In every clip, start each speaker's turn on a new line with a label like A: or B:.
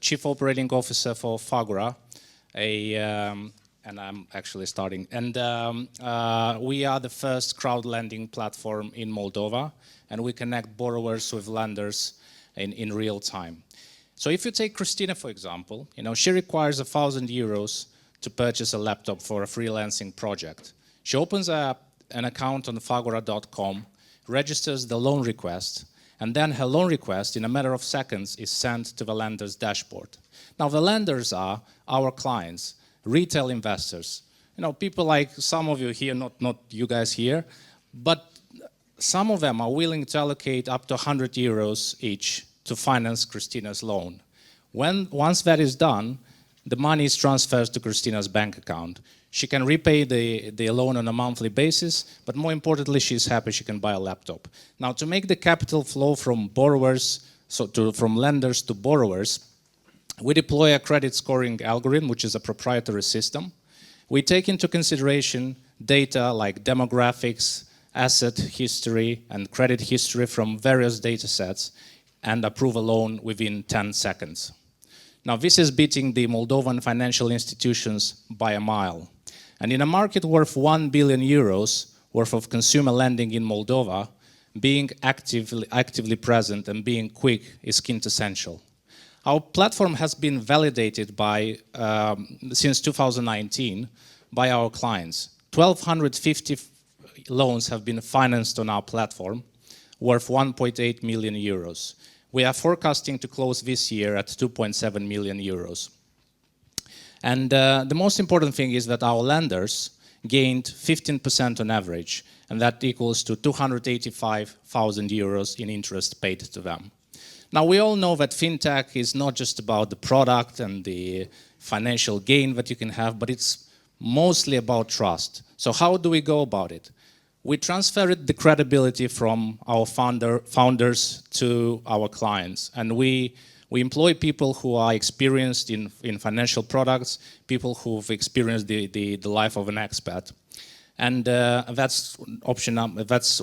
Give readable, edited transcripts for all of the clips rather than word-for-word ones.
A: Chief Operating Officer for Fagura, and I'm actually starting. And we are the first crowd lending platform in Moldova, and we connect borrowers with lenders in real time. So if you take Christina, for example, she requires 1,000 euros to purchase a laptop for a freelancing project. She opens an account on fagura.com, registers the loan request, and then her loan request, in a matter of seconds, is sent to the lender's dashboard. Now, the lenders are our clients, retail investors. People like some of you here, not you guys here, but some of them are willing to allocate up to 100 euros each to finance Christina's loan. Once that is done, the money is transferred to Christina's bank account. She can repay the loan on a monthly basis, but more importantly, she's happy she can buy a laptop. Now, to make the capital flow from borrowers, from lenders to borrowers, we deploy a credit scoring algorithm, which is a proprietary system. We take into consideration data like demographics, asset history, and credit history from various data sets and approve a loan within 10 seconds. Now, this is beating the Moldovan financial institutions by a mile. And in a market worth 1 billion euros worth of consumer lending in Moldova, being actively present and being quick is quintessential. Our platform has been validated since 2019 by our clients. 1,250 loans have been financed on our platform, worth 1.8 million euros. We are forecasting to close this year at 2.7 million euros. And the most important thing is that our lenders gained 15% on average, and that equals to 285,000 euros in interest paid to them. Now, we all know that fintech is not just about the product and the financial gain that you can have, but it's mostly about trust. So how do we go about it? We transferred the credibility from our founders to our clients, and we employ people who are experienced in financial products, people who've experienced the life of an expat. And that's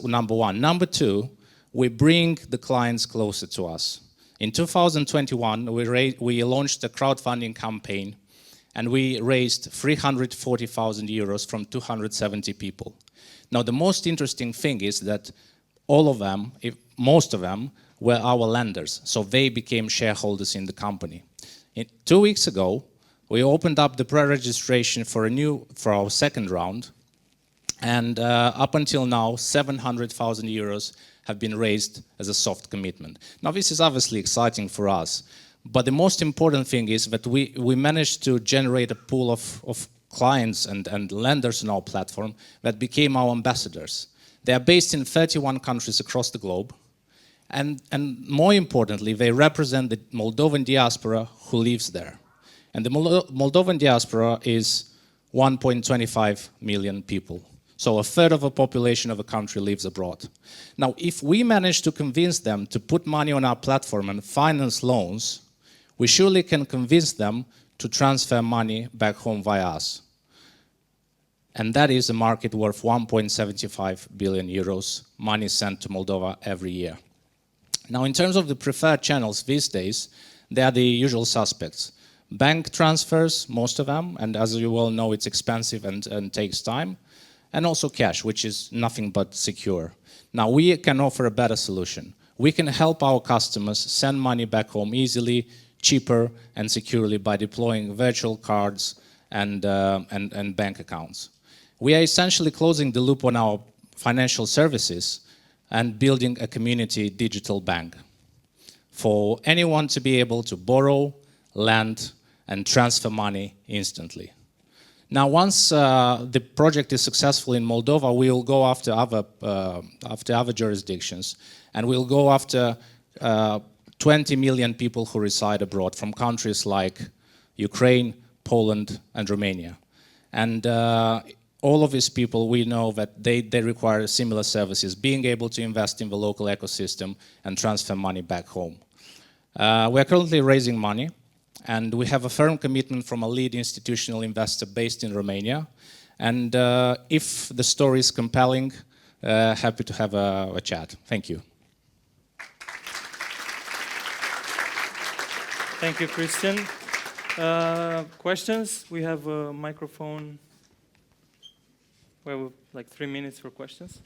A: number one. Number two, we bring the clients closer to us. In 2021, we launched a crowdfunding campaign, and we raised 340,000 euros from 270 people. Now, the most interesting thing is that all of them, most of them, were our lenders, so they became shareholders in the company. 2 weeks ago, we opened up the pre-registration for our second round, and up until now, 700,000 euros have been raised as a soft commitment. Now, this is obviously exciting for us, but the most important thing is that we managed to generate a pool of clients and lenders on our platform that became our ambassadors. They are based in 31 countries across the globe, and more importantly, they represent the Moldovan diaspora who lives there. And the Moldovan diaspora is 1.25 million people. So a third of the population of a country lives abroad. Now, if we manage to convince them to put money on our platform and finance loans, we surely can convince them to transfer money back home via us. And that is a market worth 1.75 billion euros, money sent to Moldova every year. Now, in terms of the preferred channels these days, they are the usual suspects. Bank transfers, most of them, and as you all know, it's expensive and takes time. And also cash, which is nothing but secure. Now, we can offer a better solution. We can help our customers send money back home easily, cheaper, and securely by deploying virtual cards and bank accounts. We are essentially closing the loop on our financial services and building a community digital bank for anyone to be able to borrow, lend, and transfer money instantly. Now, once the project is successful in Moldova, we will go after other jurisdictions, and we'll go after 20 million people who reside abroad from countries like Ukraine, Poland, and Romania. And all of these people, we know that they require similar services, being able to invest in the local ecosystem and transfer money back home. We are currently raising money, and we have a firm commitment from a lead institutional investor based in Romania. And if the story is compelling, happy to have a chat. Thank you.
B: Thank you, Christian. Questions? We have a microphone. We have like 3 minutes for questions.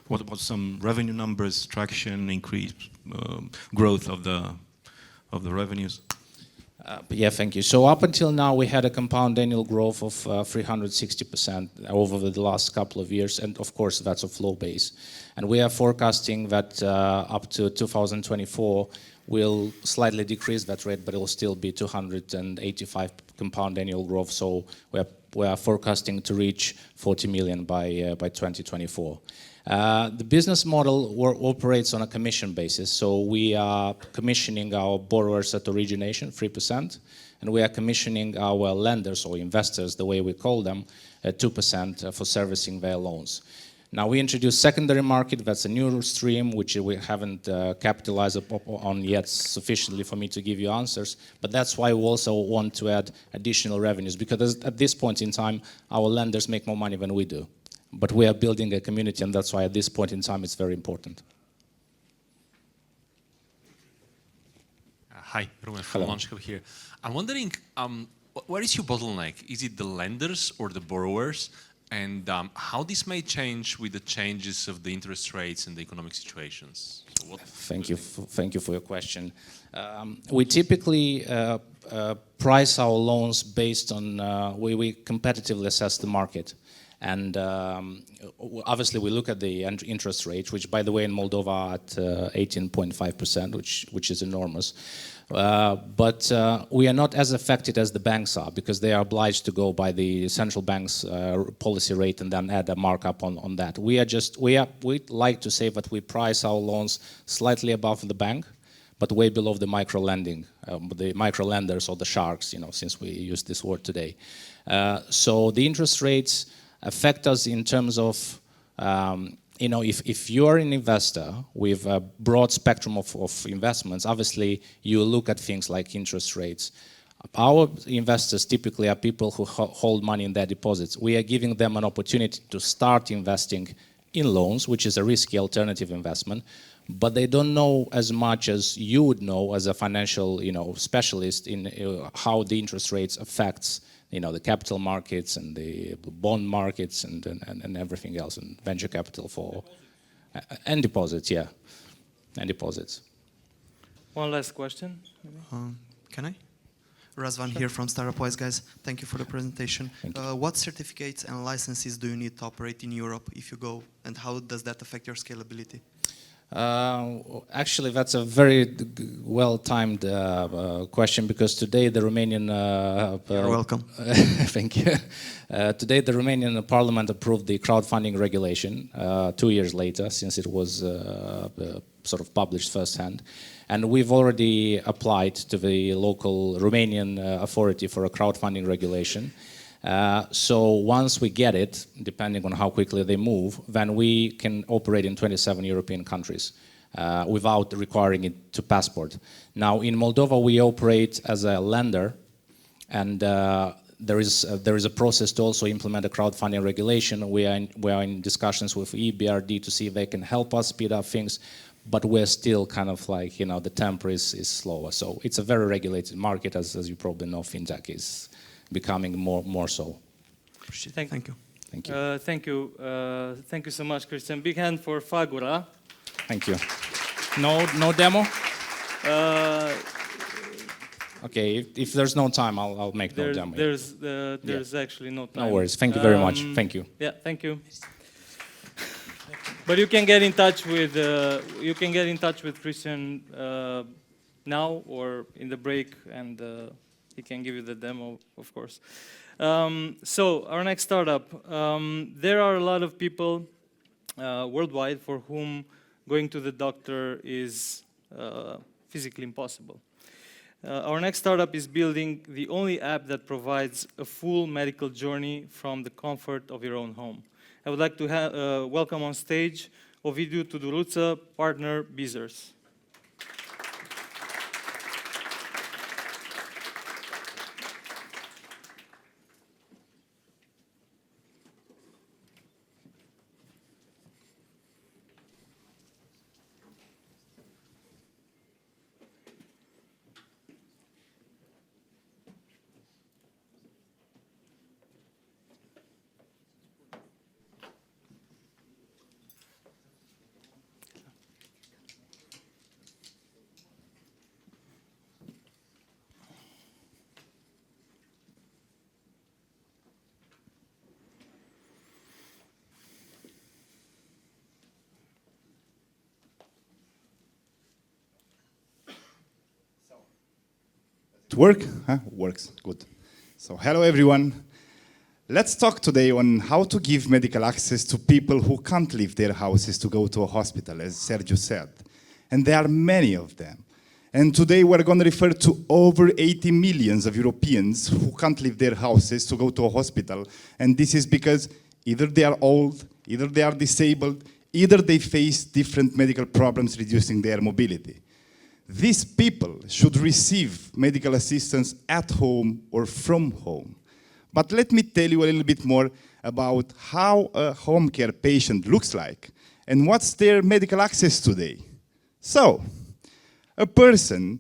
C: What about some revenue numbers, traction, increase, growth of the revenues?
A: Yeah, thank you. So up until now, we had a compound annual growth of 360% over the last couple of years, and of course, that's a low base. And we are forecasting that up to 2024, we'll slightly decrease that rate, but it will still be 285 compound annual growth. So we are forecasting to reach 40 million by 2024. The business model operates on a commission basis, so we are commissioning our borrowers at origination, 3%, and we are commissioning our lenders or investors, the way we call them, at 2% for servicing their loans. Now we introduced secondary market, that's a new stream which we haven't capitalized on yet sufficiently for me to give you answers, but that's why we also want to add additional revenues, because at this point in time, our lenders make more money than we do. But we are building a community, and that's why at this point in time it's very important.
D: Hi, Roman from Launch Hub here. I'm wondering, what is your bottleneck? Is it the lenders or the borrowers? And how this may change with the changes of the interest rates and the economic situations? So
A: Thank you for your question. We typically price our loans based on we competitively assess the market. And obviously we look at the interest rate, which by the way in Moldova are at 18.5%, which is enormous. But we are not as affected as the banks are, because they are obliged to go by the central bank's policy rate and then add a markup on that. We like to say that we price our loans slightly above the bank, but way below the micro lending, the micro lenders or the sharks, since we use this word today. So the interest rates affect us in terms of, if you are an investor with a broad spectrum of investments, obviously you look at things like interest rates. Our investors typically are people who hold money in their deposits. We are giving them an opportunity to start investing in loans, which is a risky alternative investment, but they don't know as much as you would know as a financial, specialist in how the interest rates affects the capital markets and the bond markets and everything else, and venture capital and deposits, yeah, and deposits.
B: One last question.
E: Can I? Razvan here from Startup Wise, guys. Thank you for the presentation. What certificates and licenses do you need to operate in Europe if you go, and how does that affect your scalability?
A: Actually, that's a very well-timed question, because today the Romanian...
E: You're welcome.
A: Thank you. Today the Romanian Parliament approved the crowdfunding regulation 2 years later, since it was sort of published firsthand. And we've already applied to the local Romanian authority for a crowdfunding regulation. So once we get it, depending on how quickly they move, then we can operate in 27 European countries without requiring it to passport. Now in Moldova we operate as a lender, and there is a process to also implement a crowdfunding regulation. We are in discussions with EBRD to see if they can help us speed up things, but we're still kind of like, the tempo is slower. So it's a very regulated market, as you probably know. Fintech is becoming more so.
B: Thank you.
A: Thank you.
B: Thank you so much, Christian. Big hand for Fagura.
A: Thank you. No demo? Okay, if there's no time, I'll make no demo.
B: There's actually no time.
A: No worries. Thank you very much. Thank you.
B: Yeah, thank you. But you can get in touch with Christian now or in the break, and he can give you the demo, of course. So our next startup. There are a lot of people worldwide for whom going to the doctor is physically impossible. Our next startup is building the only app that provides a full medical journey from the comfort of your own home. I would like to welcome on stage Ovidiu Tuduruță, partner Beezers.
F: It work? Huh? Works, good. So hello everyone. Let's talk today on how to give medical access to people who can't leave their houses to go to a hospital, as Sergio said. And there are many of them. And today we're going to refer to over 80 million of Europeans who can't leave their houses to go to a hospital. And this is because either they are old, either they are disabled, either they face different medical problems reducing their mobility. These people should receive medical assistance at home or from home. But let me tell you a little bit more about how a home care patient looks like and what's their medical access today. So, a person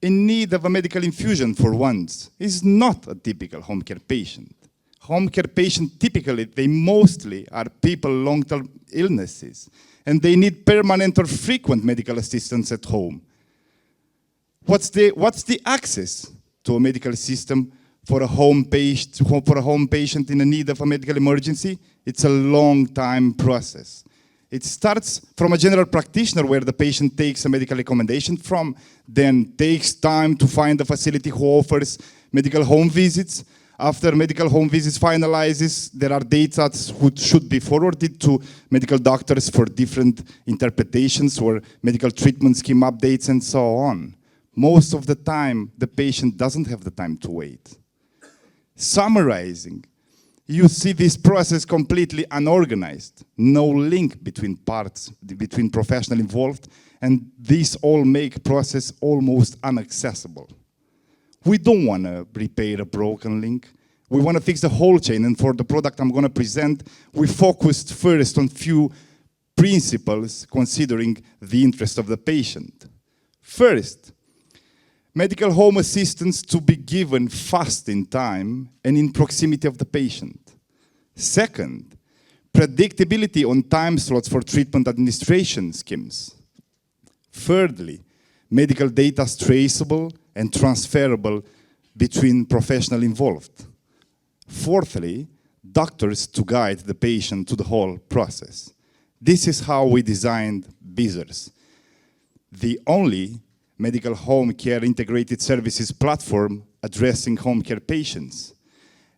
F: in need of a medical infusion for once is not a typical home care patient. Home care patients, typically, they mostly are people with long-term illnesses, and they need permanent or frequent medical assistance at home. What's the access to a medical system for a home patient in a need of a medical emergency? It's a long time process. It starts from a general practitioner where the patient takes a medical recommendation from, then takes time to find a facility who offers medical home visits. After medical home visits finalizes, there are data that should be forwarded to medical doctors for different interpretations or medical treatment scheme updates and so on. Most of the time, the patient doesn't have the time to wait. Summarizing, you see this process completely unorganized, no link between parts, between professionals involved, and these all make process almost inaccessible. We don't want to repair a broken link. We want to fix the whole chain, and for the product I'm going to present, we focused first on few principles considering the interest of the patient. First, medical home assistance to be given fast in time and in proximity of the patient. Second, predictability on time slots for treatment administration schemes. Thirdly, medical data is traceable and transferable between professionals involved. Fourthly, doctors to guide the patient to the whole process. This is how we designed Bizers, the only medical home care integrated services platform addressing home care patients.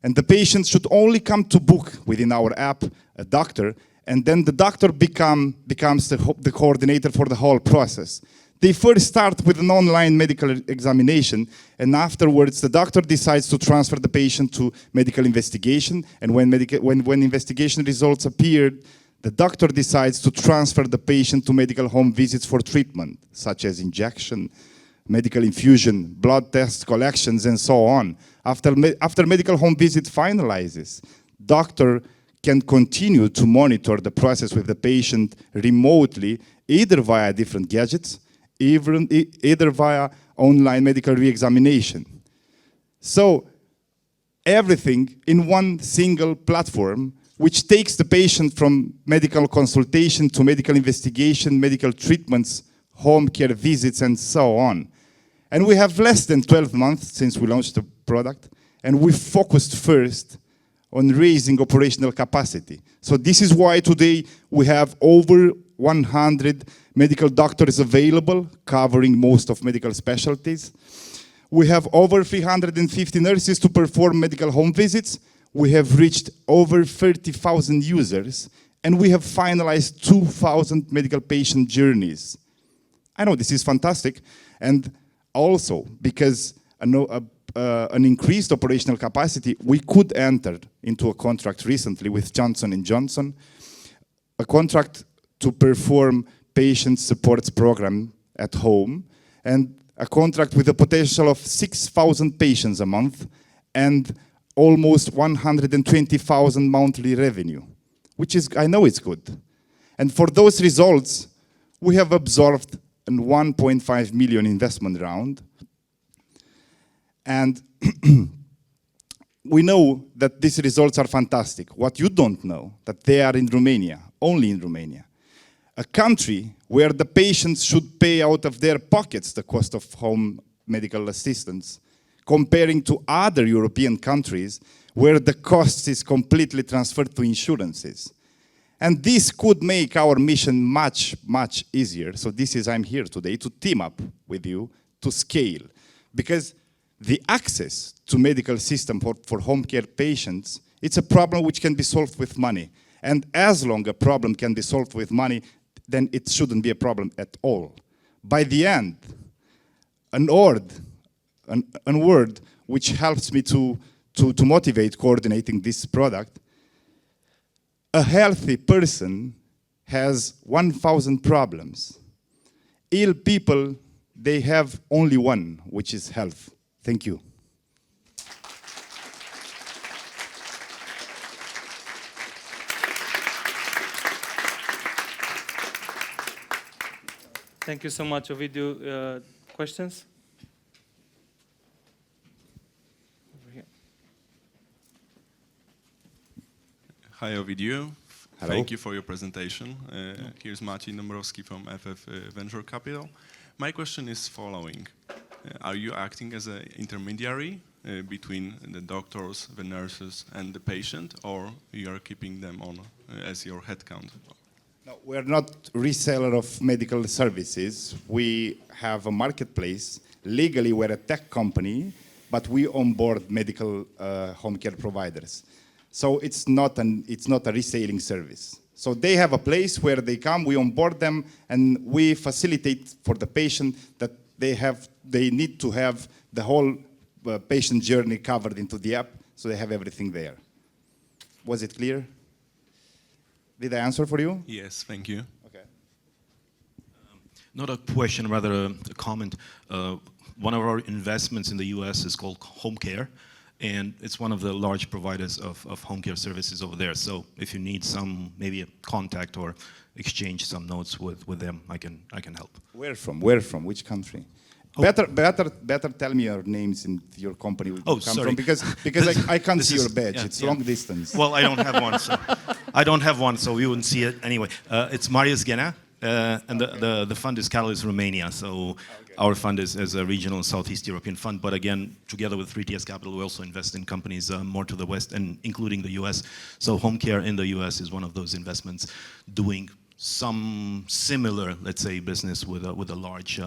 F: And the patient should only come to book within our app a doctor, and then the doctor becomes the coordinator for the whole process. They first start with an online medical examination, and afterwards the doctor decides to transfer the patient to medical investigation, and when investigation results appeared, the doctor decides to transfer the patient to medical home visits for treatment, such as injection, medical infusion, blood tests, collections, and so on. After medical home visit finalizes, doctor can continue to monitor the process with the patient remotely, either via different gadgets, either via online medical re-examination. So everything in one single platform, which takes the patient from medical consultation to medical investigation, medical treatments, home care visits, and so on. And we have less than 12 months since we launched the product, and we focused first on raising operational capacity. So this is why today we have over 100 medical doctors available, covering most of medical specialties. We have over 350 nurses to perform medical home visits. We have reached over 30,000 users, and we have finalized 2,000 medical patient journeys. I know this is fantastic, and also because an increased operational capacity, we could enter into a contract recently with Johnson & Johnson, a contract to perform patient support program at home, and a contract with a potential of 6,000 patients a month, and almost 120,000 monthly revenue, which is, I know it's good. And for those results, we have absorbed a 1.5 million investment round. And we know that these results are fantastic. What you don't know, that they are in Romania, only in Romania. A country where the patients should pay out of their pockets the cost of home medical assistance, comparing to other European countries where the cost is completely transferred to insurances. And this could make our mission much, much easier. So this is, I'm here today to team up with you to scale. Because the access to medical system for home care patients, it's a problem which can be solved with money. And as long a problem can be solved with money, then it shouldn't be a problem at all. By the end, an word which helps me to motivate coordinating this product, a healthy person has 1,000 problems. Ill people, they have only one, which is health. Thank you.
B: Thank you so much, Ovidiu. Questions? Over here.
G: Hi, Ovidiu.
F: Hello.
G: Thank you for your presentation. Here's Maciej Dąbrowski from FF Venture Capital. My question is following. Are you acting as an intermediary between the doctors, the nurses, and the patient, or you are keeping them on as your headcount?
F: No, we're not reseller of medical services. We have a marketplace. Legally, we're a tech company, but we onboard medical home care providers. So it's not a reselling service. So they have a place where they come, we onboard them, and we facilitate for the patient that they need to have the whole patient journey covered into the app, so they have everything there. Was it clear? Did I answer for you?
G: Yes, thank you.
F: Okay.
C: Not a question, rather a comment. One of our investments in the US is called Home Care, and it's one of the large providers of home care services over there. So if you need some, maybe a contact or exchange some notes with them, I can help.
F: Where from? Where from? Which country?
C: Oh.
F: Better tell me your names in your company you
C: Oh,
F: come
C: sorry.
F: from, because I can't
C: This
F: see
C: is-
F: your badge.
C: yeah,
F: It's
C: yeah.
F: long distance.
C: Well, I don't have one, so I don't have one, so you wouldn't see it anyway. It's Marius Gena, and the fund is Catalyst Romania. So our fund is a regional Southeast European fund, but again, together with 3TS Capital, we also invest in companies more to the west, and including the US. So home care in the US is one of those investments, doing some similar, let's say, business with a large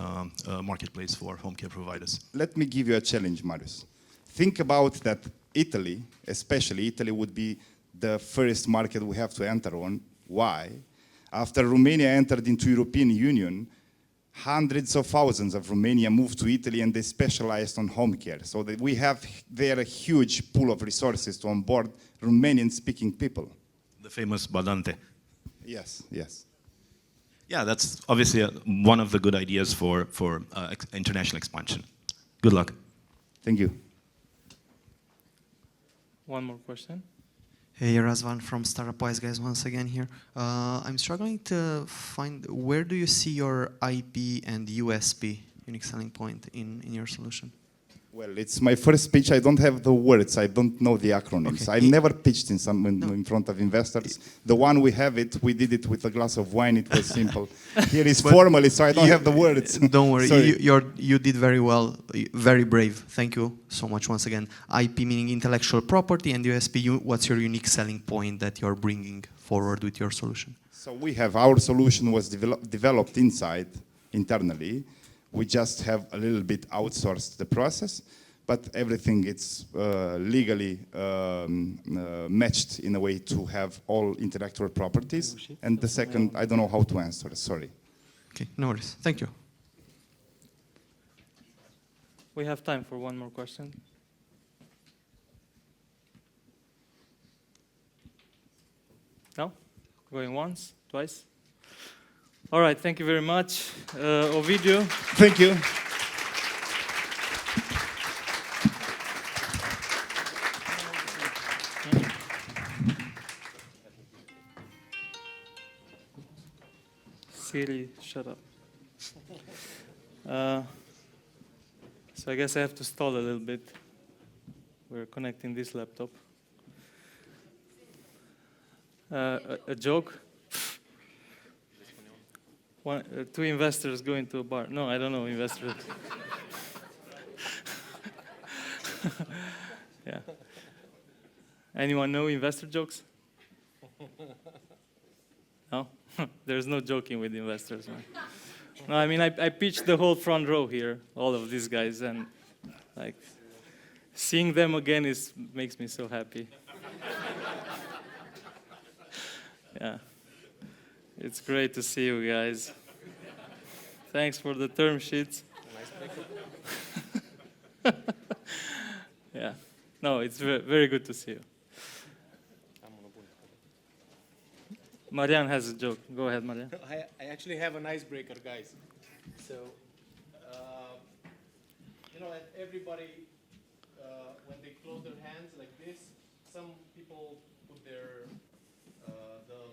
C: marketplace for home care providers.
F: Let me give you a challenge, Marius. Think about that Italy, especially Italy, would be the first market we have to enter on. Why? After Romania entered into European Union, hundreds of thousands of Romania moved to Italy and they specialized on home care. So that we have there a huge pool of resources to onboard Romanian-speaking people.
C: The famous Badante.
F: Yes, yes.
C: Yeah, that's obviously one of the good ideas for international expansion. Good luck.
F: Thank you.
B: One more question.
E: Hey, Razvan from Startup Wise guys once again here. I'm struggling to find where do you see your IP and USP, unique selling point, in your solution?
F: Well, it's my first speech. I don't have the words. I don't know the acronyms.
E: Okay.
F: I've never pitched in front of investors. The one we did it with a glass of wine. It was simple. Here is formally, so I don't have the words.
E: Don't worry,
F: Sorry.
E: you did very well, very brave. Thank you so much once again. IP meaning intellectual property, and USP, what's your unique selling point that you're bringing forward with your solution?
F: So we have our solution was developed internally. We just have a little bit outsourced the process, but everything it's legally matched in a way to have all intellectual properties. And the second, I don't know how to answer, sorry.
E: Okay, no worries. Thank you.
B: We have time for one more question. No? Going once, twice? All right, thank you very much. Ovidiu.
F: Thank you.
B: Siri, shut up. So I guess I have to stall a little bit. We're connecting this laptop. A joke? Two investors going to a bar. No, I don't know investors. Yeah. Anyone know investor jokes? No? There's no joking with investors, man. No, I mean, I pitched the whole front row here, all of these guys, and like, seeing them again makes me so happy. Yeah, it's great to see you guys. Thanks for the term sheets. Yeah, no, it's very good to see you. Marian has a joke. Go ahead, Marian.
H: I actually have an icebreaker, guys. So, you know, that everybody, when they close their hands like this, some people put their the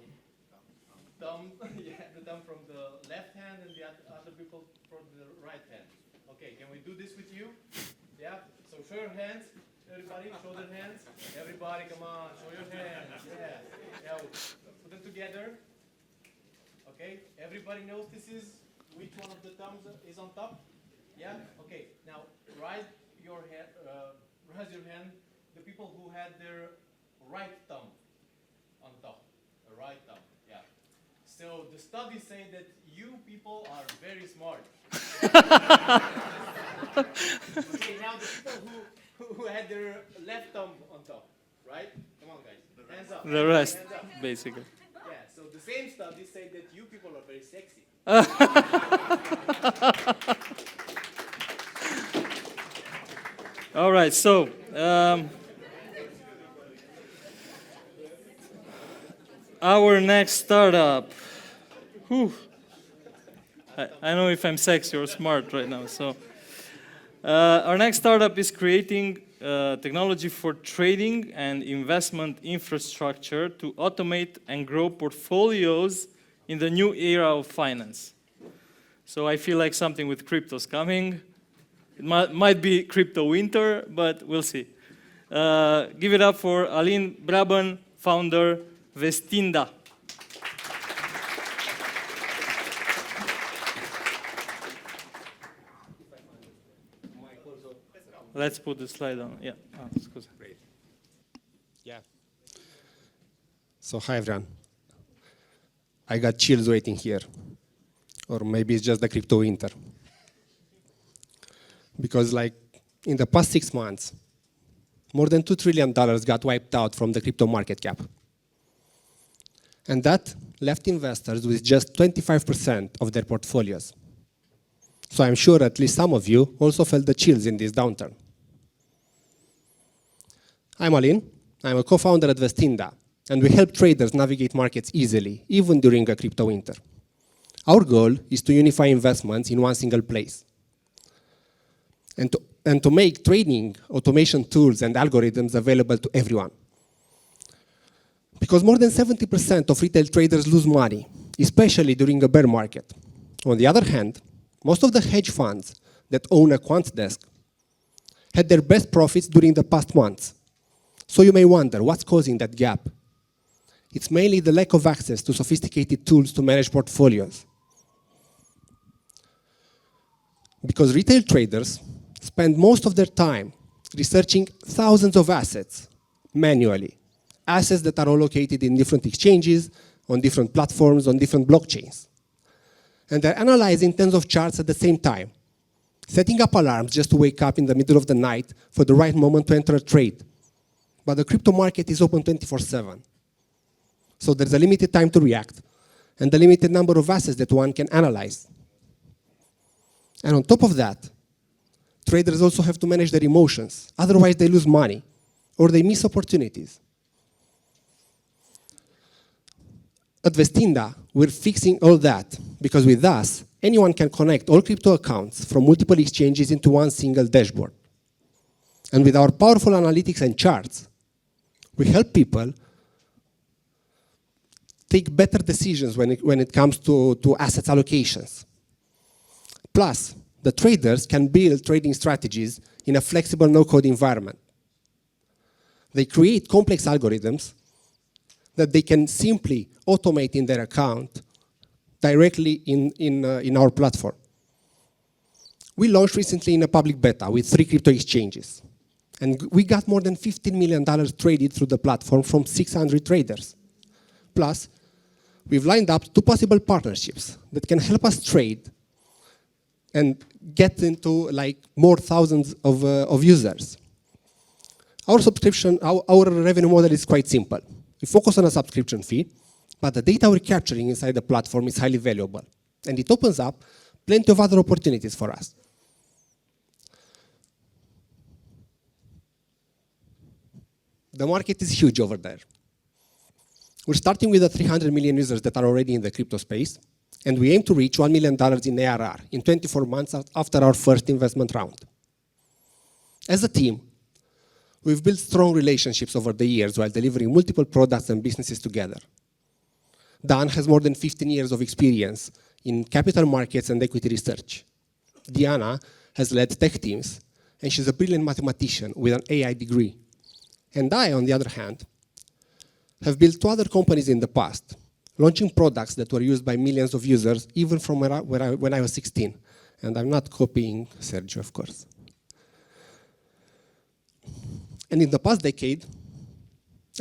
H: thumb, yeah, the thumb from the left hand, and the other people from the right hand. Okay, can we do this with you? Yeah. So show your hands, everybody. Show their hands. Everybody, come on, show your hands. Yeah. Yeah. Put them together. Okay. Everybody knows this is which one of the thumbs is on top. Yeah. Okay. Now raise your hand. Raise your hand. The people who had their right thumb on top. The right thumb. Yeah. So the studies say that you people are very smart. Okay, now the people who had their left thumb on top, right? Come on, guys. Hands up.
B: The rest,
H: Hands up.
B: basically.
H: Yeah, so the same studies say that you people are very sexy.
B: All right, so our next startup. Whew. I know if I'm sexy or smart right now. So our next startup is creating technology for trading and investment infrastructure to automate and grow portfolios in the new era of finance. So I feel like something with cryptos coming. It might be crypto winter, but we'll see. Give it up for Aline Braben, founder, Vestinda. Let's put the slide on. Yeah. Oh, scusa.
I: Great. Yeah. So hi everyone. I got chills waiting here. Or maybe it's just the crypto winter. Because like in the past 6 months, more than $2 trillion got wiped out from the crypto market cap. And that left investors with just 25% of their portfolios. So I'm sure at least some of you also felt the chills in this downturn. I'm Alin. I'm a co-founder at Vestinda, and we help traders navigate markets easily, even during a crypto winter. Our goal is to unify investments in one single place, and to make trading, automation tools, and algorithms available to everyone. Because more than 70% of retail traders lose money, especially during a bear market. On the other hand, most of the hedge funds that own a quant desk had their best profits during the past months. So you may wonder, what's causing that gap? It's mainly the lack of access to sophisticated tools to manage portfolios. Because retail traders spend most of their time researching thousands of assets manually, assets that are all located in different exchanges, on different platforms, on different blockchains. And they're analyzing tens of charts at the same time, setting up alarms just to wake up in the middle of the night for the right moment to enter a trade. But the crypto market is open 24/7. So there's a limited time to react and a limited number of assets that one can analyze. And on top of that, traders also have to manage their emotions. Otherwise, they lose money or they miss opportunities. At Vestinda, we're fixing all that because with us, anyone can connect all crypto accounts from multiple exchanges into one single dashboard. And with our powerful analytics and charts, we help people take better decisions when it comes to assets allocations. Plus, the traders can build trading strategies in a flexible no-code environment. They create complex algorithms that they can simply automate in their account directly in our platform. We launched recently in a public beta with 3 crypto exchanges. And we got more than $15 million traded through the platform from 600 traders. Plus, we've lined up 2 possible partnerships that can help us trade and get into like more thousands of users. Our revenue model is quite simple. We focus on a subscription fee, but the data we're capturing inside the platform is highly valuable, and it opens up plenty of other opportunities for us. The market is huge over there. We're starting with the 300 million users that are already in the crypto space, and we aim to reach $1 million in ARR in 24 months after our first investment round. As a team, we've built strong relationships over the years while delivering multiple products and businesses together. Dan has more than 15 years of experience in capital markets and equity research. Diana has led tech teams, and she's a brilliant mathematician with an AI degree. And I, on the other hand, have built 2 other companies in the past, launching products that were used by millions of users, even from when I was 16. And I'm not copying Sergio, of course. And in the past decade,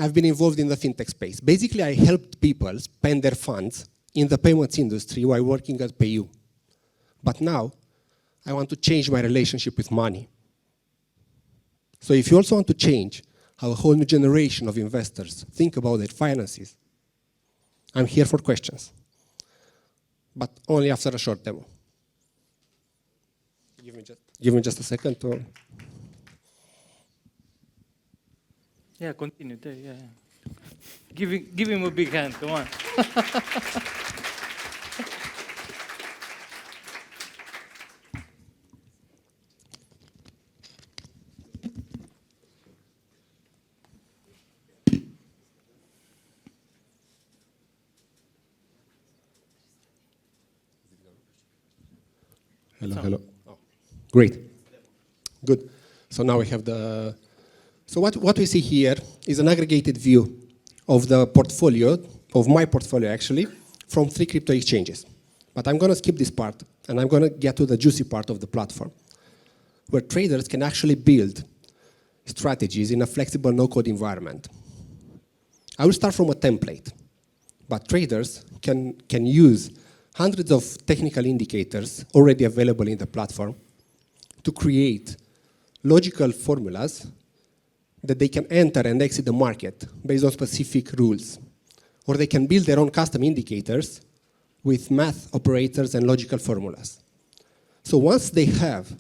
I: I've been involved in the fintech space. Basically, I helped people spend their funds in the payments industry while working at PayU. But now, I want to change my relationship with money. So if you also want to change how a whole new generation of investors think about their finances, I'm here for questions, but only after a short demo. Give me just a second to...
B: Yeah, continue there, yeah. Give him a big hand, come on.
I: Hello. Oh, great. Good. So now we have the... So what we see here is an aggregated view of the portfolio, of my portfolio actually, from 3 crypto exchanges. But I'm going to skip this part, and I'm going to get to the juicy part of the platform, where traders can actually build strategies in a flexible no-code environment. I will start from a template, but traders can use hundreds of technical indicators already available in the platform to create logical formulas that they can enter and exit the market based on specific rules. Or they can build their own custom indicators with math operators and logical formulas. So once they have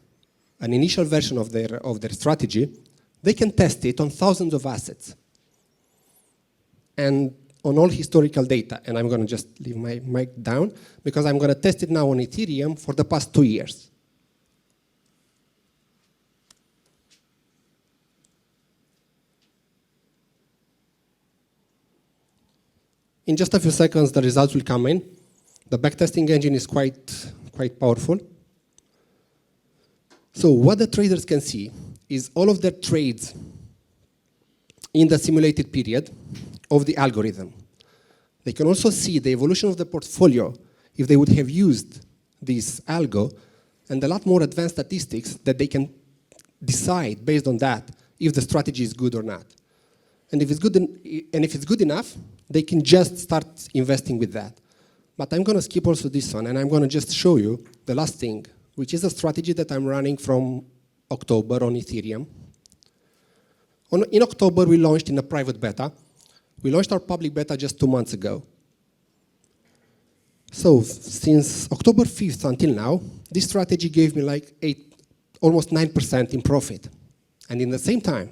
I: an initial version of their strategy, they can test it on thousands of assets and on all historical data. And I'm going to just leave my mic down because I'm going to test it now on Ethereum for the past 2 years. In just a few seconds, the results will come in. The backtesting engine is quite powerful. So what the traders can see is all of their trades in the simulated period of the algorithm. They can also see the evolution of the portfolio if they would have used this algo, and a lot more advanced statistics that they can decide based on that if the strategy is good or not. And if it's good enough, they can just start investing with that. But I'm going to skip also this one, and I'm going to just show you the last thing, which is a strategy that I'm running from October on Ethereum. In October, we launched in a private beta. We launched our public beta just 2 months ago. So since October 5th until now, this strategy gave me like almost 9% in profit. And in the same time,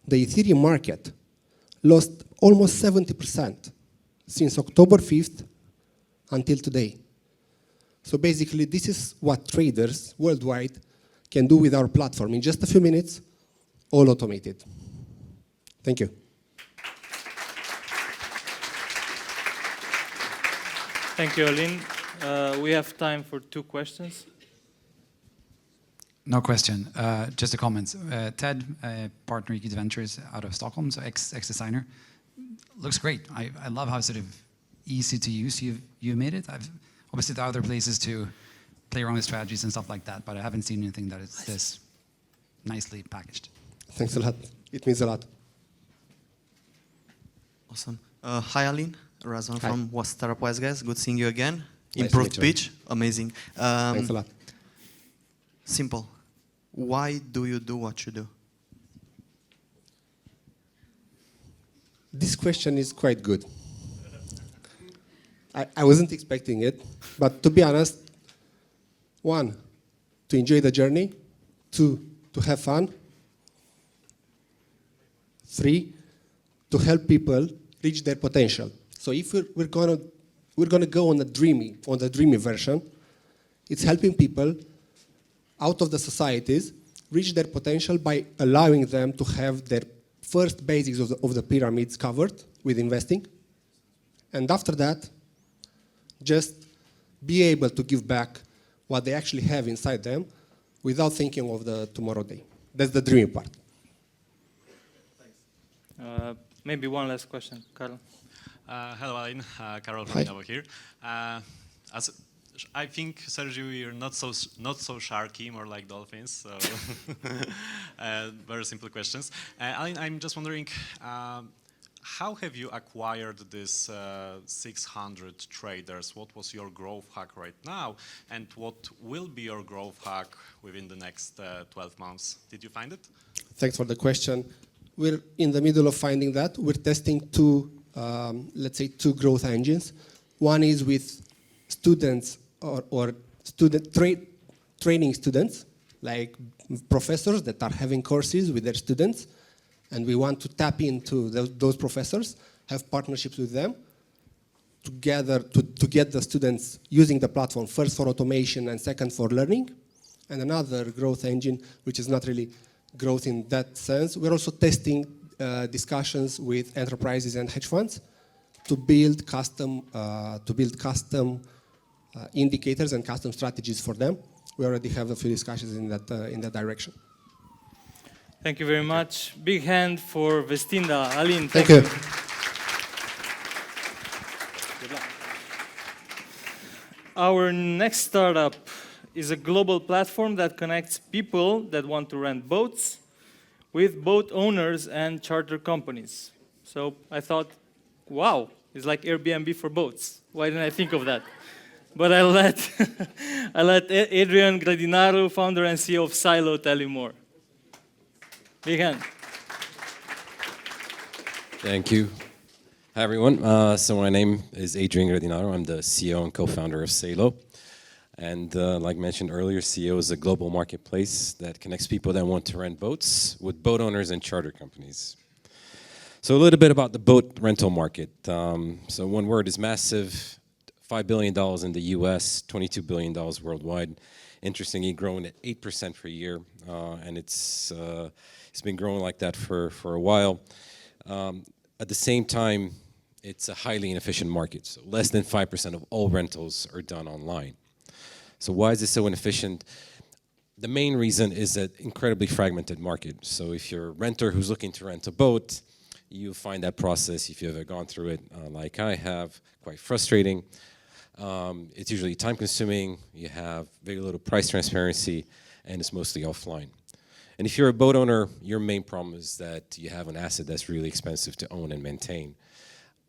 I: the Ethereum market lost almost 70% since October 5th until today. So basically, this is what traders worldwide can do with our platform in just a few minutes, all automated. Thank you.
B: Thank you, Alin. We have time for 2 questions.
J: No question, just a comment. Ted, partner Equity Ventures out of Stockholm, so ex-designer. Looks great. I love how sort of easy to use you made it. Obviously, there are other places to play around with strategies and stuff like that, but I haven't seen anything that is this nicely packaged.
I: Thanks a lot. It means a lot.
E: Awesome. Hi, Alin. Razvan from What's Startup Wise, guys. Good seeing you again.
I: Nice
E: Improved
I: to meet you.
E: pitch. Amazing.
I: Thanks a lot.
E: Simple. Why do you do what you do?
I: This question is quite good. I wasn't expecting it, but to be honest, one, to enjoy the journey, two, to have fun, three, to help people reach their potential. So if we're gonna go on the dreamy version, it's helping people out of the societies reach their potential by allowing them to have their first basics of the pyramids covered with investing, and after that, just be able to give back what they actually have inside them without thinking of the tomorrow day. That's the dreamy part.
B: Maybe one last question, Carl.
K: Hello, Aline. Carol from
I: Hi.
K: Novo here. As I think, Sergio, you're not so sharky, more like dolphins. So, very simple questions. Aline, I'm just wondering, how have you acquired this 600 traders? What was your growth hack right now, and what will be your growth hack within the next 12 months? Did you find it?
I: Thanks for the question. We're in the middle of finding that. We're testing two, let's say, two growth engines. One is with students or training students, like professors that are having courses with their students, and we want to tap into those professors, have partnerships with them, together to get the students using the platform, first for automation and second for learning. And another growth engine, which is not really growth in that sense, we're also testing discussions with enterprises and hedge funds to build custom indicators and custom strategies for them. We already have a few discussions in that direction.
B: Thank you very much. Big hand for Vestinda. Aline,
I: Thank you.
B: Good luck. Our next startup is a global platform that connects people that want to rent boats with boat owners and charter companies. So I thought, wow, it's like Airbnb for boats. Why didn't I think of that? But I let Adrian Gradinaru, founder and CEO of Silo, tell you more. Big hand.
L: Thank you. Hi, everyone. So my name is Adrian Gradinaru. I'm the CEO and co-founder of Silo. And like mentioned earlier, Silo is a global marketplace that connects people that want to rent boats with boat owners and charter companies. So a little bit about the boat rental market. So one word is massive. $5 billion in the US, $22 billion worldwide. Interestingly, growing at 8% per year, and it's been growing like that for a while. At the same time, it's a highly inefficient market. So less than 5% of all rentals are done online. So why is it so inefficient? The main reason is that incredibly fragmented market. So if you're a renter who's looking to rent a boat, you find that process, if you've ever gone through it, like I have, quite frustrating. It's usually time consuming, you have very little price transparency, and it's mostly offline. And if you're a boat owner, your main problem is that you have an asset that's really expensive to own and maintain,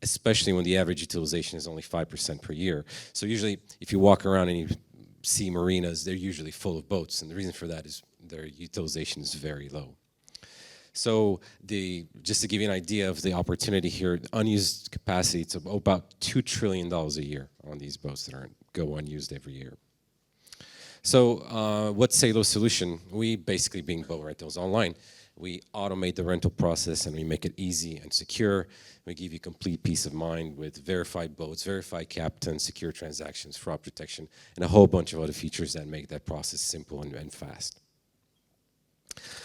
L: especially when the average utilization is only 5% per year. So usually, if you walk around and you see marinas, they're usually full of boats, and the reason for that is their utilization is very low. So just to give you an idea of the opportunity here, unused capacity, it's about $2 trillion a year on these boats that go unused every year. So what's Salo's solution? We basically, being boat rentals online, we automate the rental process and we make it easy and secure. We give you complete peace of mind with verified boats, verified captains, secure transactions, fraud protection, and a whole bunch of other features that make that process simple and fast.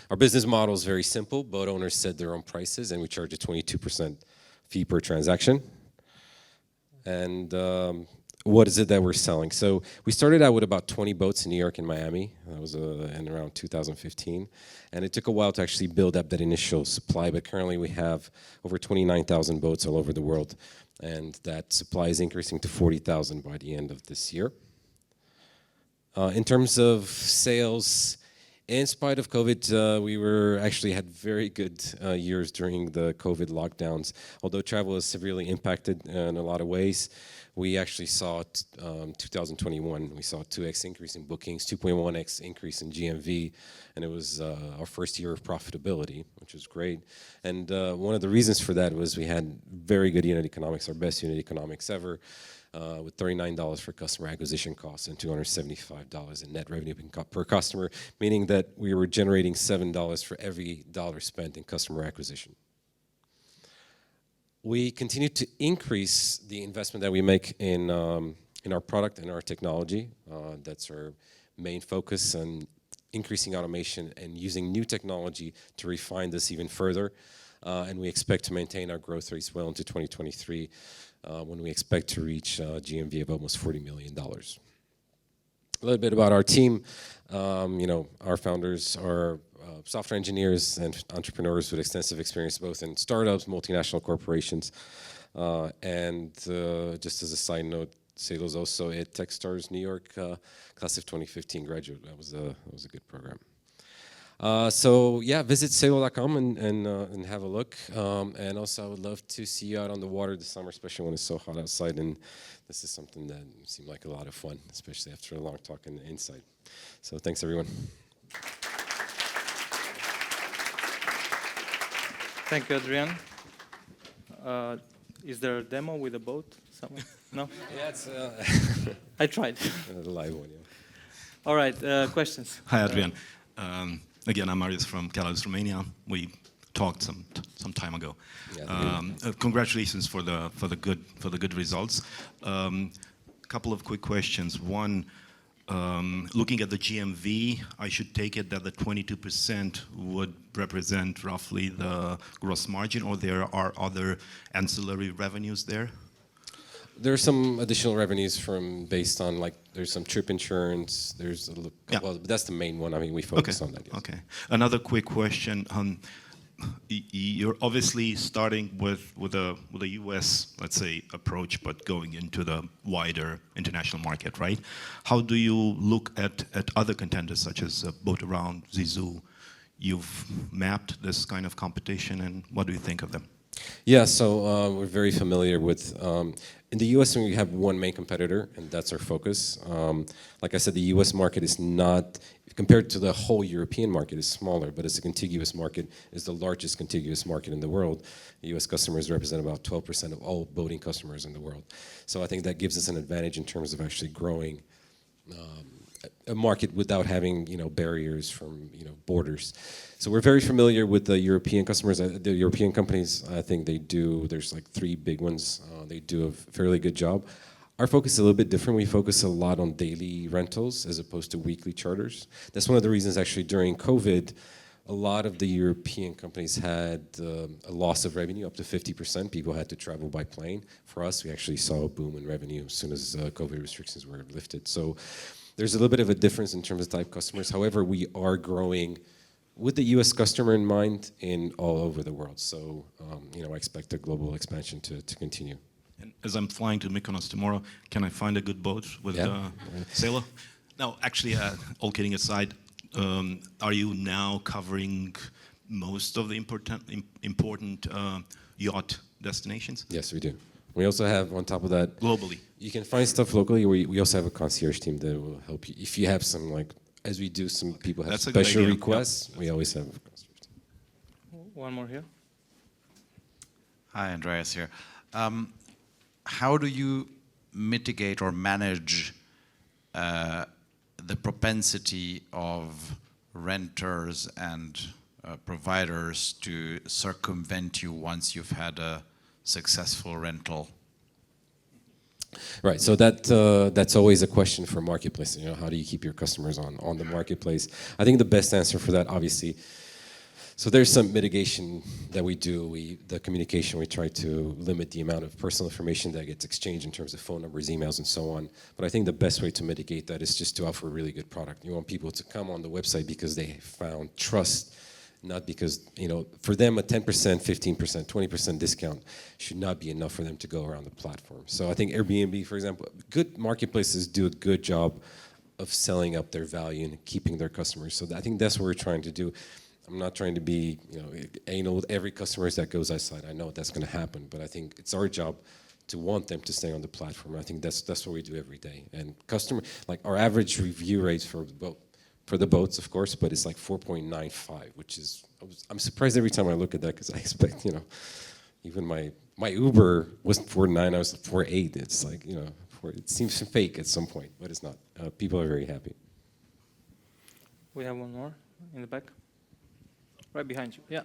L: Our business model is very simple. Boat owners set their own prices, and we charge a 22% fee per transaction. And what is it that we're selling? So we started out with about 20 boats in New York and Miami. That was in around 2015. And it took a while to actually build up that initial supply, but currently we have over 29,000 boats all over the world. And that supply is increasing to 40,000 by the end of this year. In terms of sales, In spite of COVID, we were actually had very good years during the COVID lockdowns. Although travel was severely impacted in a lot of ways, we actually saw 2021. We saw a 2x increase in bookings, 2.1x increase in GMV, and it was our first year of profitability, which was great. And one of the reasons for that was we had very good unit economics, our best unit economics ever. With $39 for customer acquisition costs and $275 in net revenue per customer, meaning that we were generating $7 for every dollar spent in customer acquisition. We continue to increase the investment that we make in our product and our technology. That's our main focus on increasing automation and using new technology to refine this even further. And we expect to maintain our growth rates well into 2023. When we expect to reach GMV of almost $40 million. A little bit about our team. Our founders are software engineers and entrepreneurs with extensive experience both in startups, multinational corporations, and just as a side note, Salo is also a Techstars New York class of 2015 graduate. That was a good program. So yeah, visit salo.com and have a look. And also I would love to see you out on the water this summer, especially when it's so hot outside. And this is something that seemed like a lot of fun, especially after a long talk in the inside. So thanks everyone.
B: Thank you, Adrian. Is there a demo with a boat somewhere? No?
L: Yeah, it's
B: I tried.
L: The live one, yeah.
B: All right, questions?
C: Hi, Adrian. Again, I'm Marius from Catalyst, Romania. We talked some time ago.
L: Yeah,
C: congratulations for the good results. Couple of quick questions. One, looking at the GMV, I should take it that the 22% would represent roughly the gross margin, or there are other ancillary revenues there?
L: There's some additional revenues based on there's some trip insurance. There's well, that's the main one. I mean, we focus on that. Yes.
C: Okay. Another quick question. You're obviously starting with a US, let's say, approach, but going into the wider international market, right? How do you look at other contenders such as Boat-Around, Zizou? You've mapped this kind of competition, and what do you think of them?
L: Yeah, so we're very familiar with. In the US, we have one main competitor, and that's our focus. Like I said, the US market is not, compared to the whole European market, is smaller, but it's a contiguous market. It's the largest contiguous market in the world. The US customers represent about 12% of all boating customers in the world. So I think that gives us an advantage in terms of actually growing a market without having barriers from borders. So we're very familiar with the European customers. The European companies, I think there's like 3 big ones. They do a fairly good job. Our focus is a little bit different. We focus a lot on daily rentals as opposed to weekly charters. That's one of the reasons actually during COVID, a lot of the European companies had a loss of revenue up to 50%. People had to travel by plane. For us, we actually saw a boom in revenue as soon as COVID restrictions were lifted. So there's a little bit of a difference in terms of type of customers. However, we are growing with the US customer in mind in all over the world. So, I expect the global expansion to continue.
C: And as I'm flying to Mykonos tomorrow, can I find a good boat with Sailor? Now, actually, all kidding aside, are you now covering most of the important yacht destinations?
L: Yes, we do. We also have, on top of that,
C: globally. You
L: can find stuff locally. We also have a concierge team that will help you. If you have some, as we do, some people have special requests, we always have a concierge team.
B: One more here.
M: Hi, Andreas here. How do you mitigate or manage the propensity of renters and providers to circumvent you once you've had a successful rental?
L: Right, so that's always a question for marketplace. How do you keep your customers on the marketplace? I think the best answer for that, obviously, so there's some mitigation that we do. The communication, we try to limit the amount of personal information that gets exchanged in terms of phone numbers, emails, and so on. But I think the best way to mitigate that is just to offer a really good product. You want people to come on the website because they found trust, not because, for them a 10%, 15%, 20% discount should not be enough for them to go around the platform. So I think Airbnb, for example, good marketplaces do a good job of selling up their value and keeping their customers. So I think that's what we're trying to do. I'm not trying to be, anal with every customer that goes outside. I know that's going to happen, but I think it's our job to want them to stay on the platform. I think that's what we do every day. And our average review rates for the boats, of course, but it's like 4.95, which is, I'm surprised every time I look at that because I expect, even my Uber wasn't 4.9, I was 4.8. It's like, it seems fake at some point, but it's not. People are very happy.
B: We have one more in the back. Right behind you. Yeah,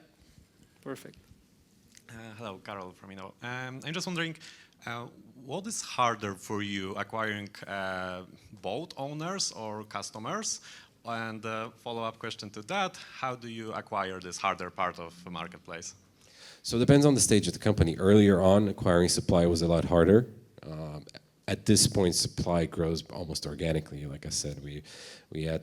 B: perfect.
K: Hello, Karol from Inno. I'm just wondering, what is harder for you, acquiring boat owners or customers? And follow-up question to that, how do you acquire this harder part of the marketplace?
L: So it depends on the stage of the company. Earlier on, acquiring supply was a lot harder. At this point, supply grows almost organically. Like I said, we had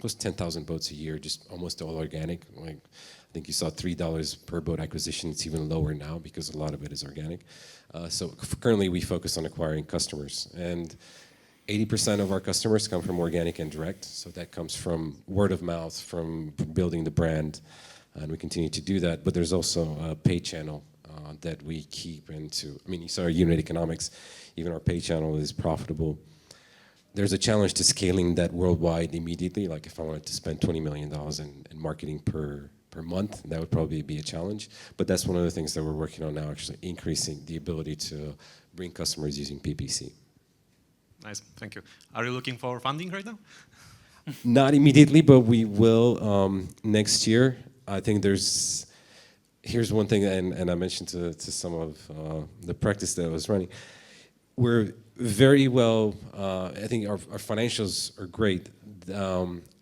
L: close to 10,000 boats a year, just almost all organic. Like, I think you saw $3 per boat acquisition. It's even lower now because a lot of it is organic. So currently we focus on acquiring customers. And 80% of our customers come from organic and direct. So that comes from word of mouth, from building the brand. And we continue to do that. But there's also a pay channel that we keep into. I mean, you saw our unit economics. Even our pay channel is profitable. There's a challenge to scaling that worldwide immediately. Like if I wanted to spend $20 million in marketing per month, that would probably be a challenge. But that's one of the things that we're working on now, actually increasing the ability to bring customers using PPC.
K: Nice, thank you. Are you looking for funding right now?
L: Not immediately, but we will next year. I think here's one thing, and I mentioned to some of the practice that I was running. We're very well, I think our financials are great.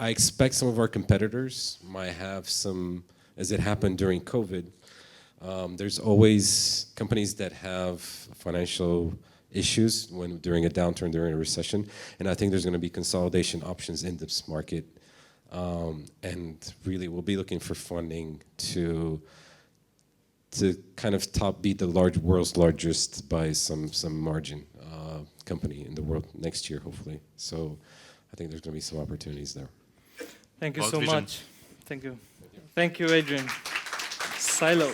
L: I expect some of our competitors might have some, as it happened during COVID, there's always companies that have financial issues during a downturn, during a recession, and I think there's going to be consolidation options in this market. And really, we'll be looking for funding to kind of beat the world's largest by some margin company in the world next year, hopefully. So I think there's going to be some opportunities there.
B: Thank you so much. Thank you. Thank you, Adrian. Silo.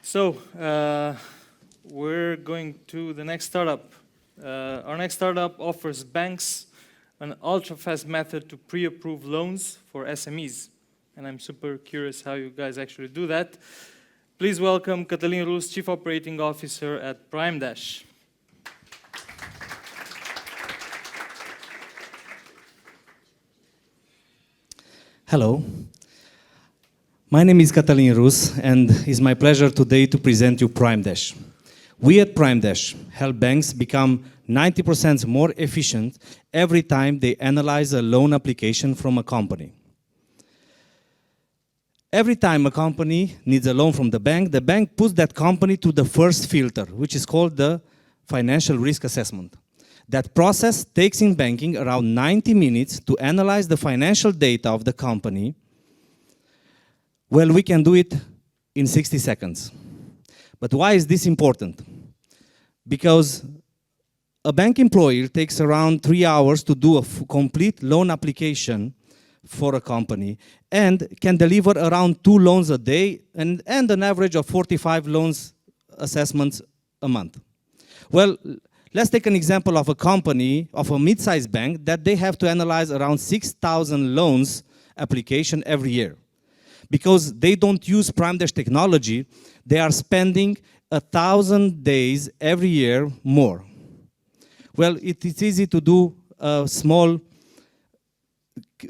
B: So we're going to the next startup. Our next startup offers banks an ultra-fast method to pre-approve loans for SMEs. And I'm super curious how you guys actually do that. Please welcome Cătălin Rus, Chief Operating Officer at PrimeDash.
N: Hello. My name is Cătălin Rus, and it's my pleasure today to present you PrimeDash. We at PrimeDash help banks become 90% more efficient every time they analyze a loan application from a company. Every time a company needs a loan from the bank puts that company to the first filter, which is called the financial risk assessment. That process takes in banking around 90 minutes to analyze the financial data of the company. Well, we can do it in 60 seconds. But why is this important? Because a bank employee takes around 3 hours to do a complete loan application for a company and can deliver around 2 loans a day and an average of 45 loans assessments a month. Well, let's take an example of a company, of a mid-sized bank, that they have to analyze around 6,000 loans application every year. Because they don't use PrimeDash technology, they are spending 1,000 days every year more. Well, it's easy to do a small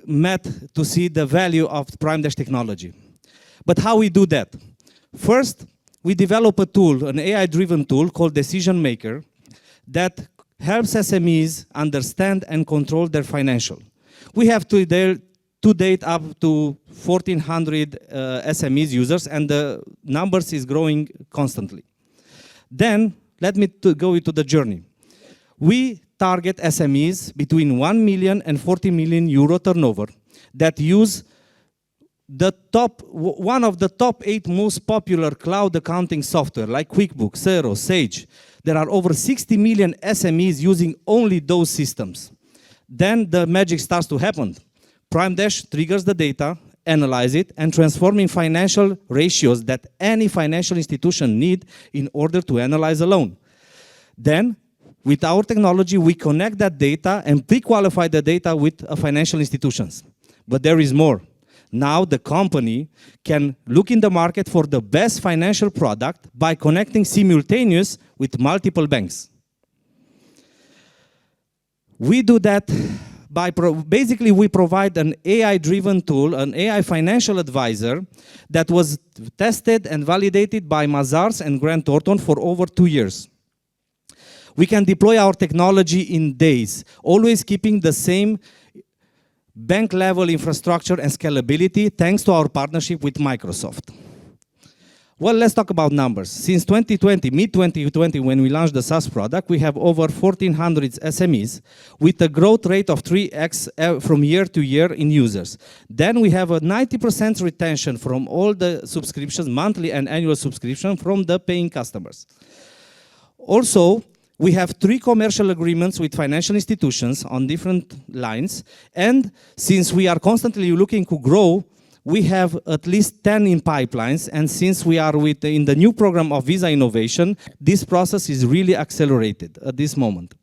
N: math to see the value of PrimeDash technology. But how we do that? First, we develop a tool, an AI-driven tool called Decision Maker that helps SMEs understand and control their financial. We have to date up to 1,400 SMEs users, and the numbers is growing constantly. Then, let me go into the journey. We target SMEs between 1 million and 40 million euro turnover that use one of the top 8 most popular cloud accounting software like QuickBooks, Xero, Sage. There are over 60 million SMEs using only those systems. Then the magic starts to happen. Prime Dash triggers the data, analyze it, and transforming financial ratios that any financial institution need in order to analyze a loan. Then, with our technology, we connect that data and pre-qualify the data with financial institutions. But there is more. Now the company can look in the market for the best financial product by connecting simultaneous with multiple banks. We do that by basically we provide an AI-driven tool, an AI financial advisor that was tested and validated by Mazars and Grant Thornton for over 2 years. We can deploy our technology in days, always keeping the same bank-level infrastructure and scalability thanks to our partnership with Microsoft. Well, let's talk about numbers. Since 2020, mid-2020, when we launched the SaaS product, we have over 1,400 SMEs with a growth rate of 3x from year to year in users. Then we have a 90% retention from all the subscriptions, monthly and annual subscription from the paying customers. Also, we have 3 commercial agreements with financial institutions on different lines. And since we are constantly looking to grow, we have at least 10 in pipelines. And since we are in the new program of Visa Innovation, this process is really accelerated at this moment.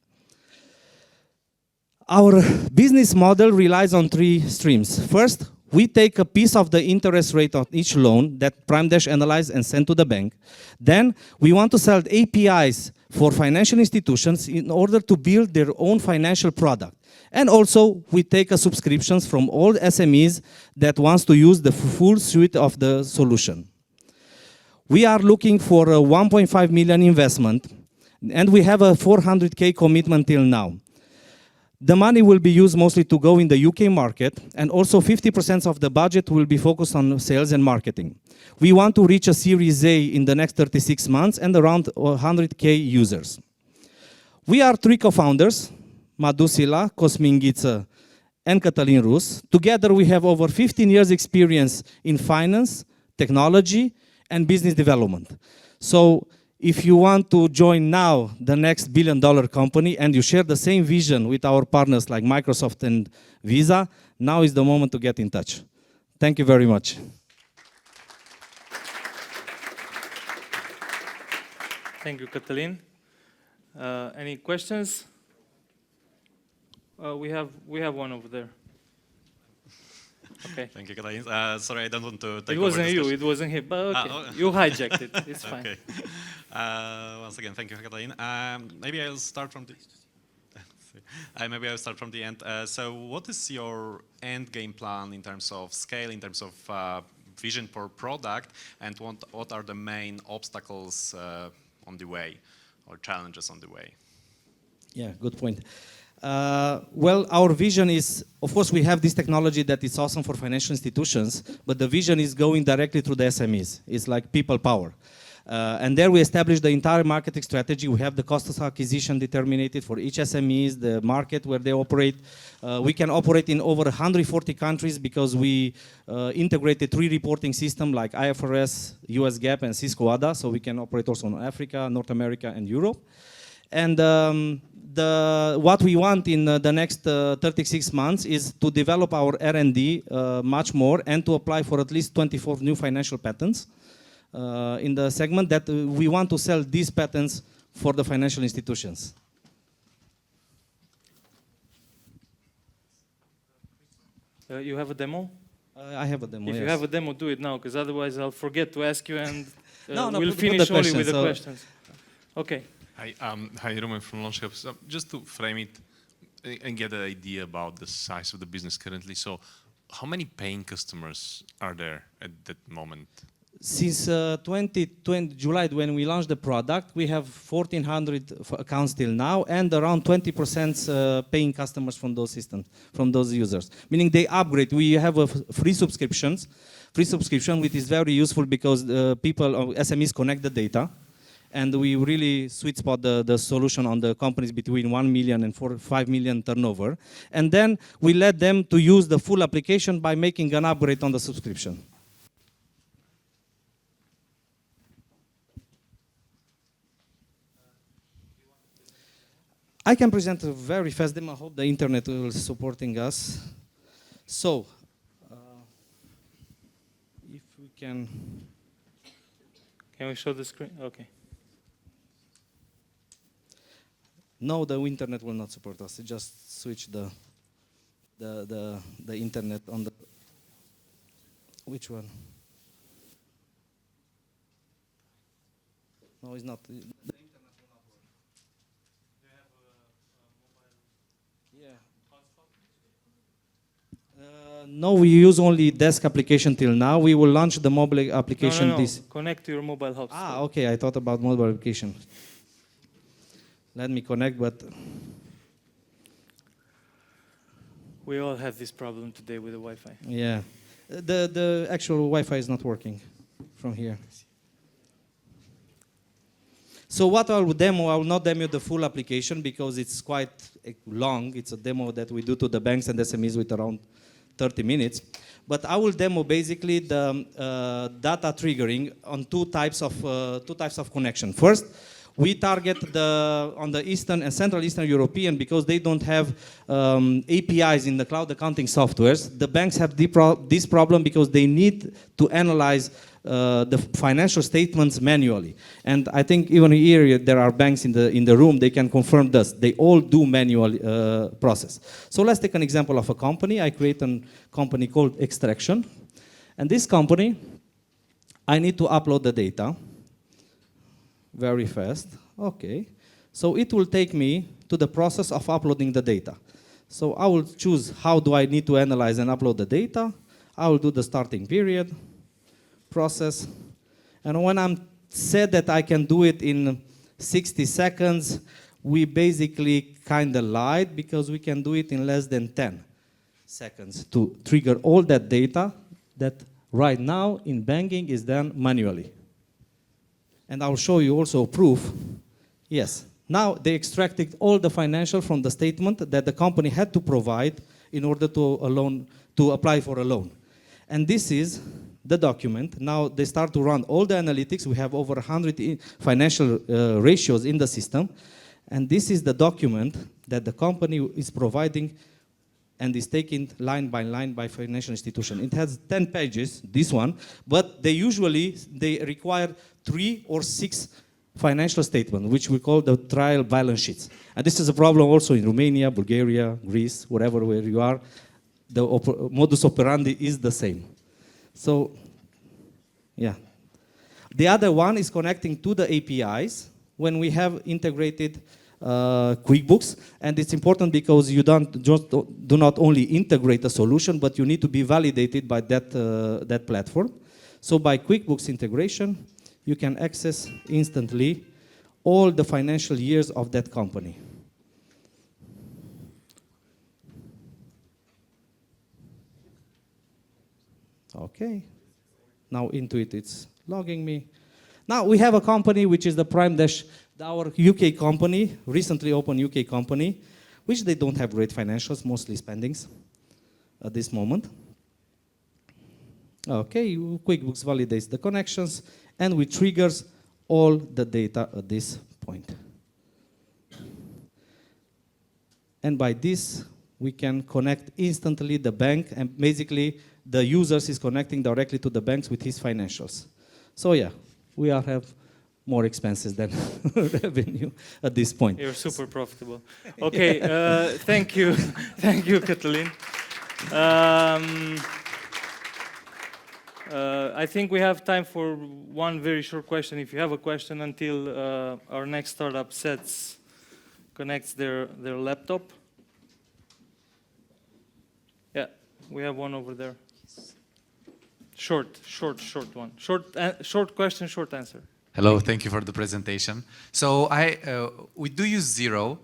N: Our business model relies on 3 streams. First, we take a piece of the interest rate of each loan that Prime Dash analyzes and send to the bank. Then we want to sell APIs for financial institutions in order to build their own financial product. And also, we take subscriptions from all SMEs that wants to use the full suite of the solution. We are looking for a 1.5 million investment, and we have a 400K commitment till now. The money will be used mostly to go in the UK market, and also 50% of the budget will be focused on sales and marketing. We want to reach a Series A in the next 36 months and around 100K users. We are 3 co-founders, Madu Sila, Cosmin Ghiță, and Cătălin Rus. Together we have over 15 years experience in finance, technology, and business development. So if you want to join now the next billion-dollar company and you share the same vision with our partners like Microsoft and Visa, now is the moment to get in touch. Thank you very much.
B: Thank you, Cătălin. Any questions? We have one over there. Okay.
K: Thank you, Cătălin. Sorry, I don't want to take
B: It wasn't
K: over
B: you,
K: discussion.
B: it wasn't him, but okay. You hijacked it, it's fine.
K: Okay. Once again, thank you, Cătălin. Maybe I'll start from the end. So what is your end game plan in terms of scale, in terms of vision for product, and what are the main obstacles on the way, or challenges on the way?
N: Yeah, good point. Well, our vision is, of course, we have this technology that is awesome for financial institutions, but the vision is going directly through the SMEs. It's like people power. And there we established the entire marketing strategy. We have the cost of acquisition determined for each SMEs, the market where they operate. We can operate in over 140 countries because we integrated 3 reporting systems like IFRS, US GAAP, and Cisco ADA, so we can operate also in Africa, North America, and Europe. And what we want in the next 36 months is to develop our R&D much more and to apply for at least 24 new financial patents in the segment that we want to sell these patents for the financial institutions.
B: You have a demo?
N: I have a demo,
B: If
N: yes.
B: you have a demo, do it now, because otherwise I'll forget to ask you and
N: No,
B: we'll
N: put
B: finish
N: the
B: only with the
N: so-
B: questions. Okay.
D: Hi, Roman from Launchhub. So just to frame it and get an idea about the size of the business currently. So how many paying customers are there at that moment?
N: Since 2020, July, when we launched the product, we have 1,400 accounts till now, and around 20% paying customers from those systems, from those users. Meaning they upgrade. We have a free subscription, which is very useful because people, SMEs, connect the data, and we really sweet spot the solution on the companies between 1 million and 5 million turnover. And then we let them to use the full application by making an upgrade on the subscription. I can present a very fast demo. I hope the internet will supporting us. So, if we can.
B: Can we show the screen? Okay.
N: No, the internet will not support us. Just switch the internet on the. Which one? No, it's not. The internet will not work. Do you have a mobile? Yeah. No, we use only desk application till now. We will launch the mobile application.
B: No.
N: This.
B: Connect to your mobile hotspot.
N: Ah, okay. I thought about mobile application. Let me connect, but
B: we all have this problem today with the Wi-Fi.
N: yeah, the actual Wi-Fi is not working from here. So what I will demo, I will not demo the full application because it's quite long. It's a demo that we do to the banks and SMEs with around 30 minutes. But I will demo basically the data triggering on two types of connection. First, we target on the Eastern and Central Eastern European because they don't have APIs in the cloud accounting softwares. The banks have this problem because they need to analyze the financial statements manually. And I think even here there are banks in the room, they can confirm this. They all do manual process. So let's take an example of a company. I create a company called Extraction. And this company, I need to upload the data very fast. Okay. So it will take me to the process of uploading the data. So I will choose how do I need to analyze and upload the data. I will do the starting period, process. And when I'm said that I can do it in 60 seconds, we basically kind of lied because we can do it in less than 10 seconds to trigger all that data that right now in banking is done manually. And I'll show you also proof. Yes, now they extracted all the financial from the statement that the company had to provide in order to apply for a loan. And this is the document. Now they start to run all the analytics. We have over 100 financial ratios in the system. And this is the document that the company is providing and is taken line by financial institution. It has 10 pages, this one, but they require 3 or 6 financial statements, which we call the trial balance sheets. And this is a problem also in Romania, Bulgaria, Greece, wherever where you are. The modus operandi is the same. So, yeah. The other one is connecting to the APIs when we have integrated QuickBooks, and it's important because you do not only integrate a solution, but you need to be validated by that platform. So by QuickBooks integration, you can access instantly all the financial years of that company. Okay. Now Intuit, it's logging me. Now we have a company which is the Prime Dash, our UK company, recently opened UK company, which they don't have great financials, mostly spendings at this moment. Okay, QuickBooks validates the connections and we triggers all the data at this point. And by this, we can connect instantly the bank, and basically the users is connecting directly to the banks with his financials. So yeah, we have more expenses than revenue at this point.
B: You're super profitable. Okay, thank you. Thank you, Cătălin. I think we have time for one very short question. If you have a question until our next startup connects their laptop. Yeah, we have one over there. Short one. Short question, short answer.
O: Hello, thank you for the presentation. So we do use Xero,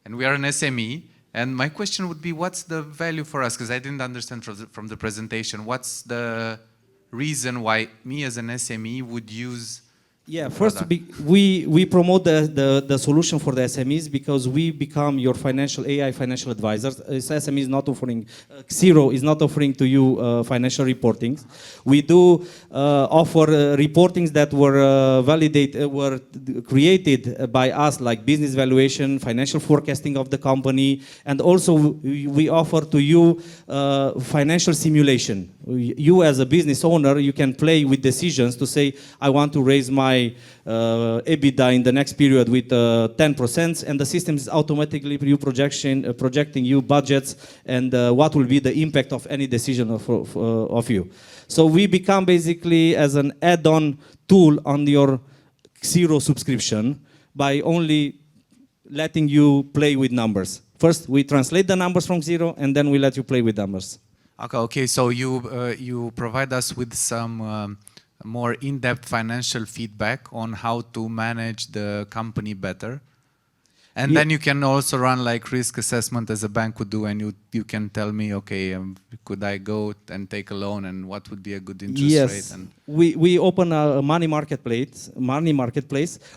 O: and we are an SME. And my question would be, what's the value for us? Because I didn't understand from the presentation. What's the reason why me as an SME would use
N: Yeah, first
O: product?
N: we promote the solution for the SMEs because we become your AI financial advisors. SME is not offering, Xero is not offering to you financial reportings. We do offer reportings that were were created by us, like business valuation, financial forecasting of the company, and also we offer to you financial simulation. You as a business owner, you can play with decisions to say, I want to raise my EBITDA in the next period with 10%, and the system is automatically projecting you budgets and what will be the impact of any decision of you. So we become basically as an add-on tool on your Xero subscription by only letting you play with numbers. First, we translate the numbers from Xero, and then we let you play with numbers.
O: Okay. So you provide us with some more in-depth financial feedback on how to manage the company better. And then you can also run like risk assessment as a bank would do, and you can tell me, okay, could I go and take a loan, and what would be a good interest rate? And
N: we open a money marketplace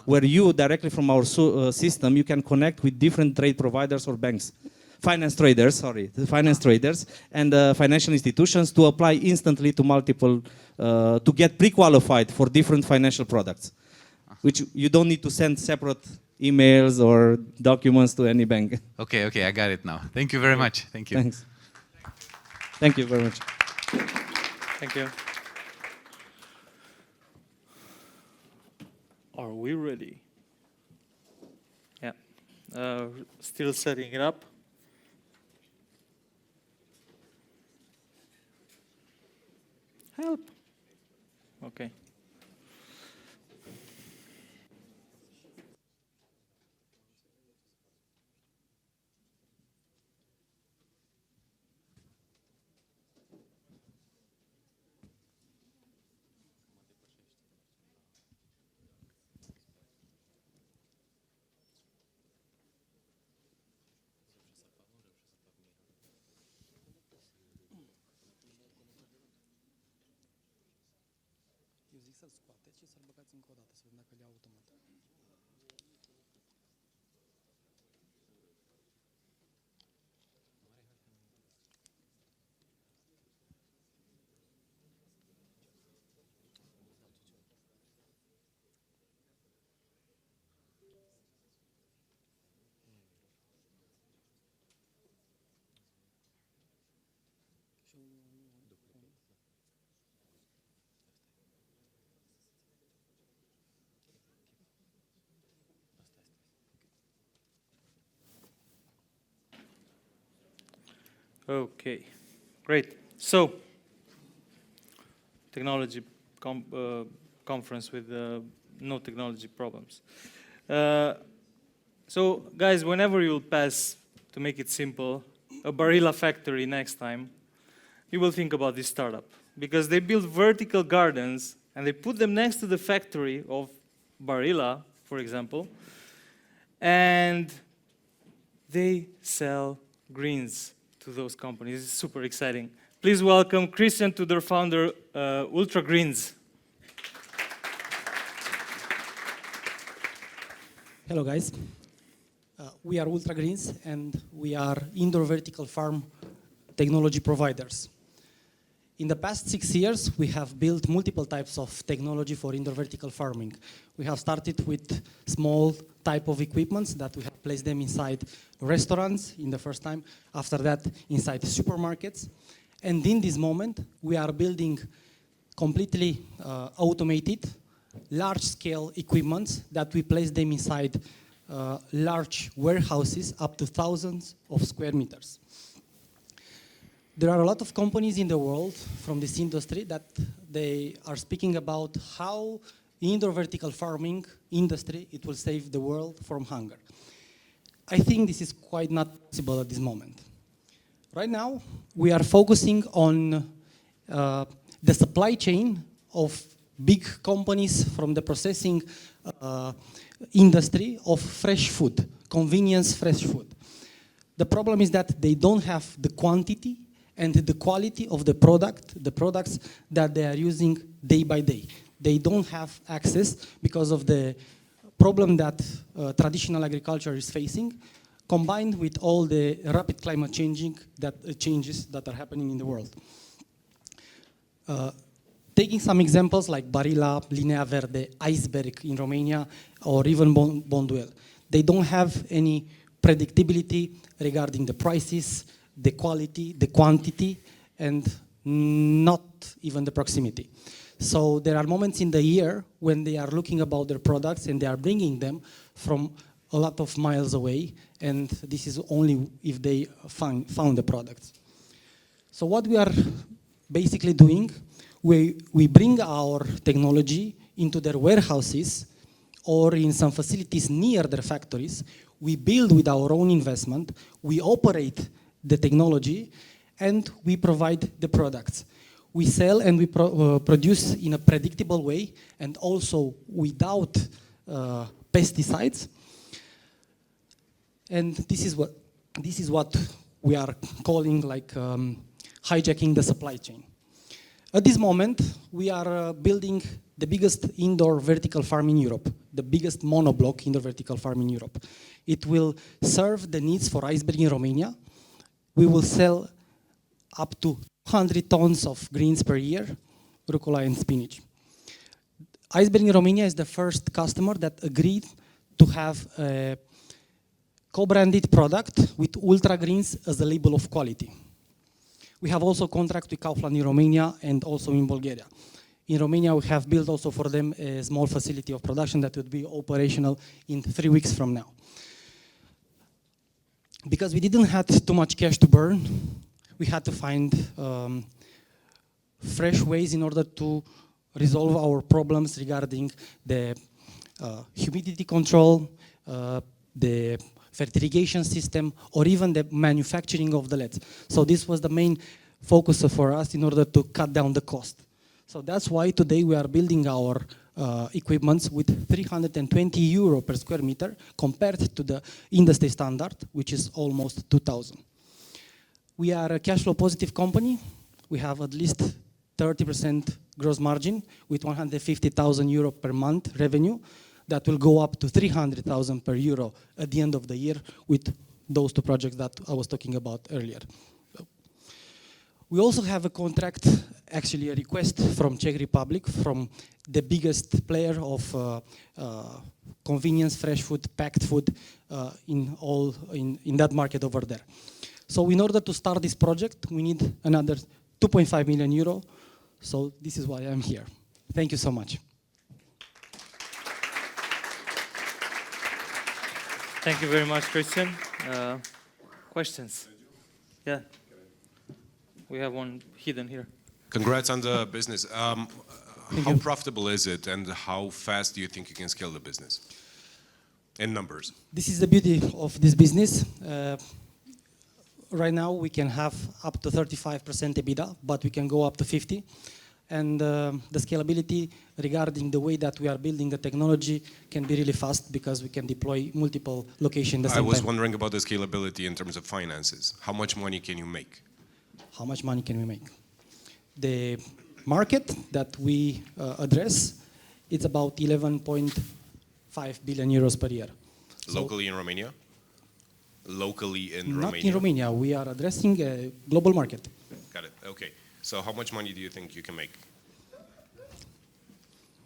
N: where you directly from our system you can connect with different trade providers or banks. Finance traders and financial institutions to apply instantly to multiple, to get pre-qualified for different financial products, which you don't need to send separate emails or documents to any bank.
O: Okay, I got it now. Thank you very much. Thank you.
N: Thanks. Thank you very much.
B: Thank you. Are we ready? Yeah. Still setting it up. Help. Okay. Okay, great. So, technology conference with no technology problems. So, guys, whenever you'll pass, to make it simple, a Barilla factory next time, you will think about this startup. Because they build vertical gardens, and they put them next to the factory of Barilla, for example, and they sell greens to those companies. It's super exciting. Please welcome Christian to their founder, Ultra Greens.
P: Hello, guys. We are Ultra Greens, and we are indoor vertical farm technology providers. In the past 6 years, we have built multiple types of technology for indoor vertical farming. We have started with small type of equipments that we have placed them inside restaurants in the first time, after that inside supermarkets. And in this moment, we are building completely automated, large-scale equipments that we place them inside large warehouses up to thousands of square meters. There are a lot of companies in the world from this industry that they are speaking about how indoor vertical farming industry, it will save the world from hunger. I think this is quite not possible at this moment. Right now, we are focusing on the supply chain of big companies from the processing industry of fresh food, convenience fresh food. The problem is that they don't have the quantity and the quality of the products that they are using day by day. they don't have access because of the problem that traditional agriculture is facing, combined with all the rapid climate changes that are happening in the world. Taking some examples like Barilla, Linea Verde, Iceberg in Romania, or even Bonduel, they don't have any predictability regarding the prices, the quality, the quantity, and not even the proximity. So there are moments in the year when they are looking about their products and they are bringing them from a lot of miles away, and this is only if they found the products. So what we are basically doing, we bring our technology into their warehouses or in some facilities near their factories. We build with our own investment, we operate the technology, and we provide the products. We sell and we produce in a predictable way and also without pesticides. And this is what we are calling like hijacking the supply chain. At this moment, we are building the biggest indoor vertical farm in Europe, the biggest monoblock indoor vertical farm in Europe. It will serve the needs for Iceberg in Romania. We will sell up to 100 tons of greens per year, rucola and spinach. Iceberg in Romania is the first customer that agreed to have a co-branded product with Ultra Greens as a label of quality. We have also contract with Kaufland in Romania and also in Bulgaria. In Romania, we have built also for them a small facility of production that would be operational in 3 weeks from now. Because we didn't have too much cash to burn, we had to find fresh ways in order to resolve our problems regarding the humidity control, the fertigation system, or even the manufacturing of the LEDs. So this was the main focus for us in order to cut down the cost. So that's why today we are building our equipments with 320 euro per square meter compared to the industry standard, which is almost 2,000. We are a cash flow positive company. We have at least 30% gross margin with 150,000 euro per month revenue. That will go up to 300,000 per euro at the end of the year with those two projects that I was talking about earlier. We also have a contract, actually a request from Czech Republic, from the biggest player of convenience, fresh food, packed food in that market over there. So in order to start this project, we need another 2.5 million euro. So this is why I'm here. Thank you so much.
B: Thank you very much, Christian. Questions? Yeah. We have one hidden here.
Q: Congrats on the business. How profitable is it, and how fast do you think you can scale the business in numbers?
P: This is the beauty of this business. Right now, we can have up to 35% EBITDA, but we can go up to 50%. And the scalability regarding the way that we are building the technology can be really fast because we can deploy multiple locations at the same time.
Q: I was wondering about the scalability in terms of finances. How much money can you make?
P: How much money can we make? The market that we address, it's about 11.5 billion euros per year.
Q: Locally in Romania? Locally in Romania?
P: Not in Romania. We are addressing a global market.
Q: Got it. Okay. So how much money do you think you can make?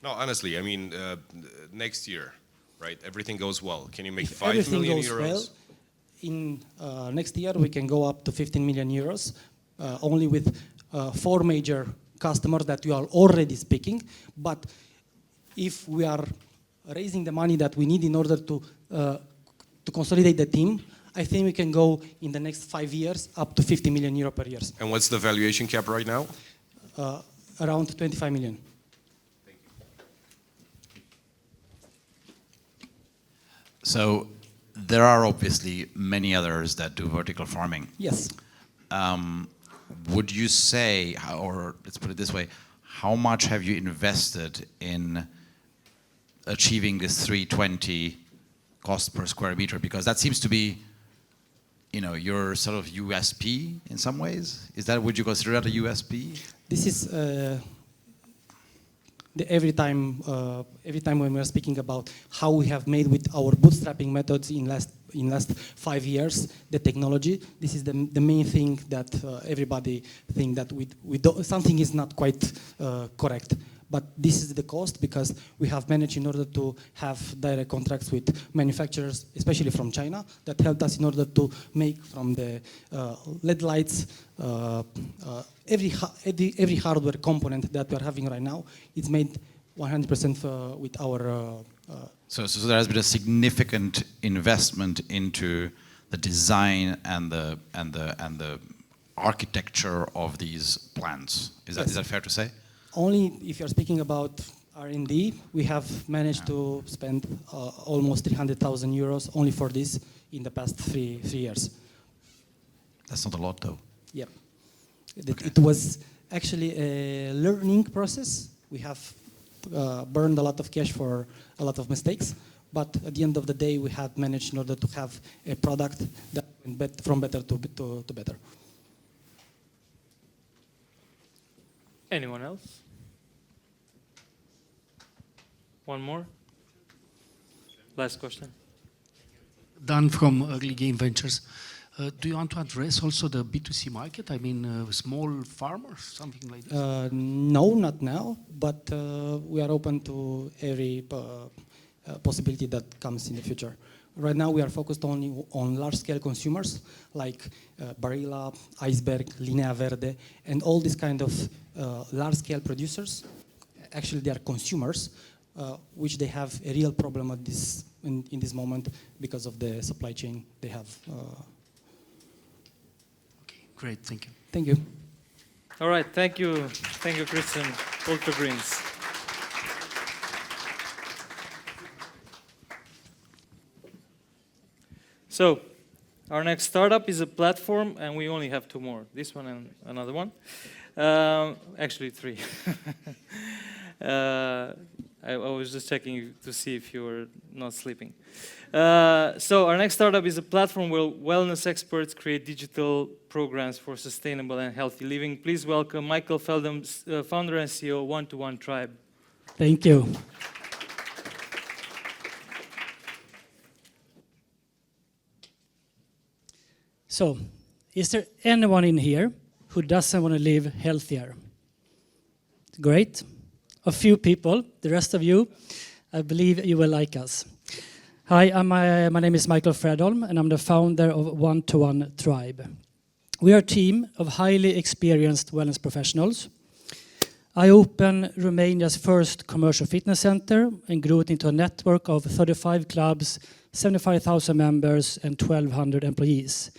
Q: No, honestly, I mean, next year, right? Everything goes well. Can you make 5 million euros?
P: Well, in next year, we can go up to 15 million euros, only with 4 major customers that we are already speaking. But if we are raising the money that we need in order to consolidate the team, I think we can go in the next 5 years up to 50 million euro per year.
Q: And what's the valuation cap right now?
P: Around 25 million.
Q: Thank you.
M: So there are obviously many others that do vertical farming.
P: Yes.
M: Would you say, or let's put it this way, how much have you invested in achieving this 320 cost per square meter? Because that seems to be, you know, your sort of USP in some ways. Is that, would you consider that a USP?
P: This is every time when we are speaking about how we have made with our bootstrapping methods in last 5 years the technology, this is the main thing that everybody think that something is not quite correct. But this is the cost because we have managed in order to have direct contracts with manufacturers, especially from China, that helped us in order to make from the LED lights, every hardware component that we are having right now, it's made 100% with our...
M: So there has been a significant investment into the design and the architecture of these plants. Is that fair to say?
P: Only if you're speaking about R&D, we have managed to spend almost 300,000 euros only for this in the past three years.
M: That's not a lot, though.
P: Yep. It was actually a learning process. We have burned a lot of cash for a lot of mistakes, but at the end of the day, we have managed in order to have a product that went from better to better.
B: Anyone else? One more? Last question.
R: Dan from Early Game Ventures. Do you want to address also the B2C market? I mean, small farmers, something like this?
P: No, not now, but we are open to every possibility that comes in the future. Right now, we are focused only on large-scale consumers like Barilla, Iceberg, Linea Verde, and all these kind of large-scale producers. Actually, they are consumers, which they have a real problem at in this moment because of the supply chain they have.
R: Okay, great, thank you.
P: Thank you.
B: All right, thank you, Christian. Ultra Greens. So, our next startup is a platform, and we only have two more. This one and another one. Actually, three. I was just checking to see if you were not sleeping. So our next startup is a platform where wellness experts create digital programs for sustainable and healthy living. Please welcome Michael Feldham, founder and CEO, One-to-One Tribe.
S: Thank you. So, is there anyone in here who doesn't want to live healthier? Great. A few people, the rest of you, I believe you will like us. Hi, my name is Michael Fredholm, and I'm the founder of One-to-One Tribe. We are a team of highly experienced wellness professionals. I opened Romania's first commercial fitness center and grew it into a network of 35 clubs, 75,000 members, and 1,200 employees.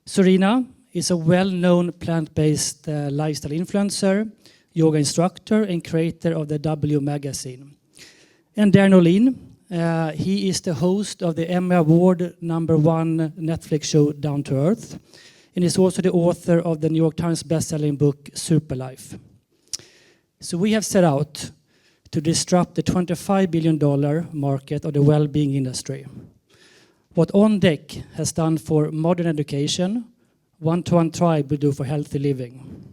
S: Sorina is a well-known plant-based lifestyle influencer, yoga instructor, and creator of the W magazine. And Darren Olin, he is the host of the Emmy Award #1 Netflix show Down to Earth, and is also the author of the New York Times best-selling book Superlife. So we have set out to disrupt the $25 billion market of the well-being industry. What On Deck has done for modern education, One-to-One Tribe will do for healthy living.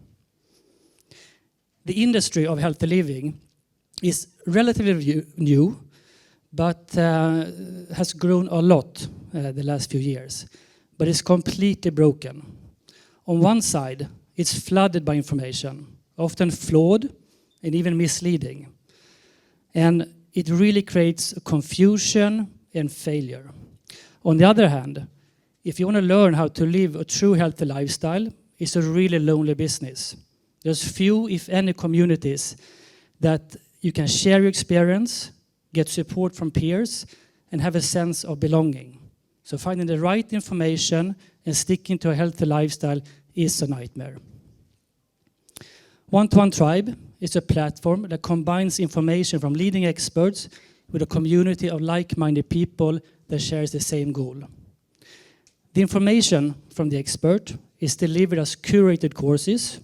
S: The industry of healthy living is relatively new, but has grown a lot the last few years, but it's completely broken. On one side, it's flooded by information, often flawed and even misleading. And it really creates confusion and failure. On the other hand, if you want to learn how to live a true healthy lifestyle, it's a really lonely business. There's few, if any, communities that you can share your experience, get support from peers, and have a sense of belonging. So finding the right information and sticking to a healthy lifestyle is a nightmare. One-to-One Tribe is a platform that combines information from leading experts with a community of like-minded people that shares the same goal. The information from the expert is delivered as curated courses,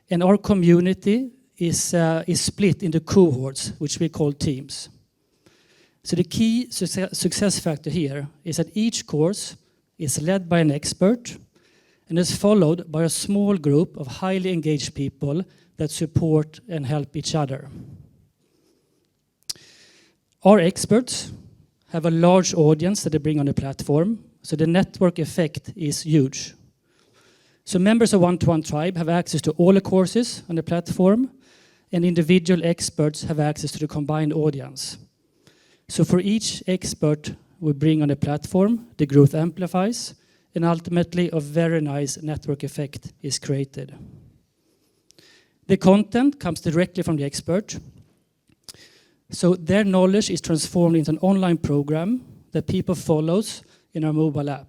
S: and our community is split into cohorts, which we call teams. So the key success factor here is that each course is led by an expert and is followed by a small group of highly engaged people that support and help each other. Our experts have a large audience that they bring on the platform, so the network effect is huge. So members of One-to-One Tribe have access to all the courses on the platform, and individual experts have access to the combined audience. So for each expert we bring on the platform, the growth amplifies, and ultimately a very nice network effect is created. The content comes directly from the expert. So their knowledge is transformed into an online program that people follows in our mobile app.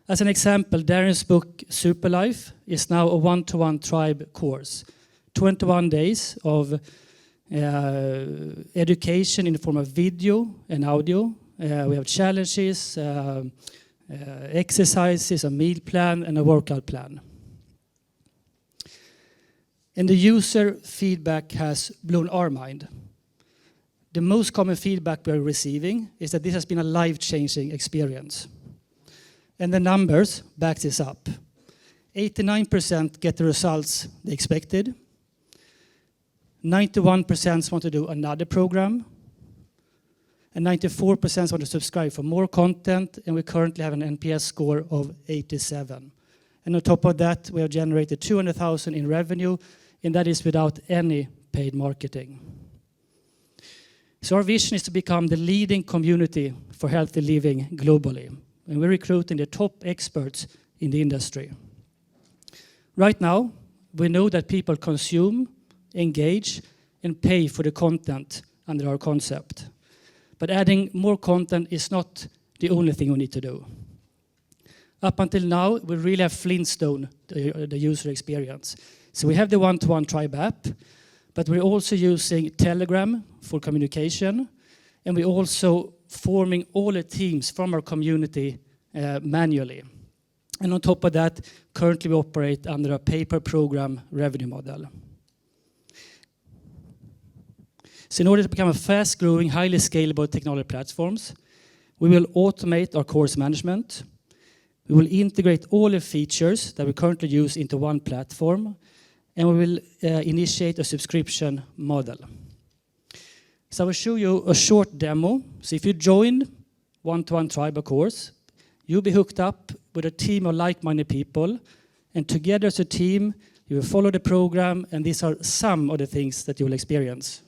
S: As an example, Darren's book, Super Life, is now a One-to-One Tribe course. 21 days of education in the form of video and audio. We have challenges, exercises, a meal plan, and a workout plan. And the user feedback has blown our mind. The most common feedback we're receiving is that this has been a life-changing experience. And the numbers back this up. 89% get the results they expected. 91% want to do another program. And 94% want to subscribe for more content, and we currently have an NPS score of 87. And on top of that, we have generated 200,000 in revenue, and that is without any paid marketing. So our vision is to become the leading community for healthy living globally. And we're recruiting the top experts in the industry. Right now, we know that people consume, engage, and pay for the content under our concept. But adding more content is not the only thing we need to do. Up until now, we really have Flintstone the user experience. So we have the One-to-One Tribe app, but we're also using Telegram for communication, and we're also forming all the teams from our community manually. And on top of that, currently we operate under a pay-per-program revenue model. So in order to become a fast-growing, highly scalable technology platforms, we will automate our course management. We will integrate all the features that we currently use into one platform, and we will initiate a subscription model. So I will show you a short demo. So if you join One-to-One Tribe course, you'll be hooked up with a team of like-minded people, and together as a team, you will follow the program, and these are some of the things that you will experience.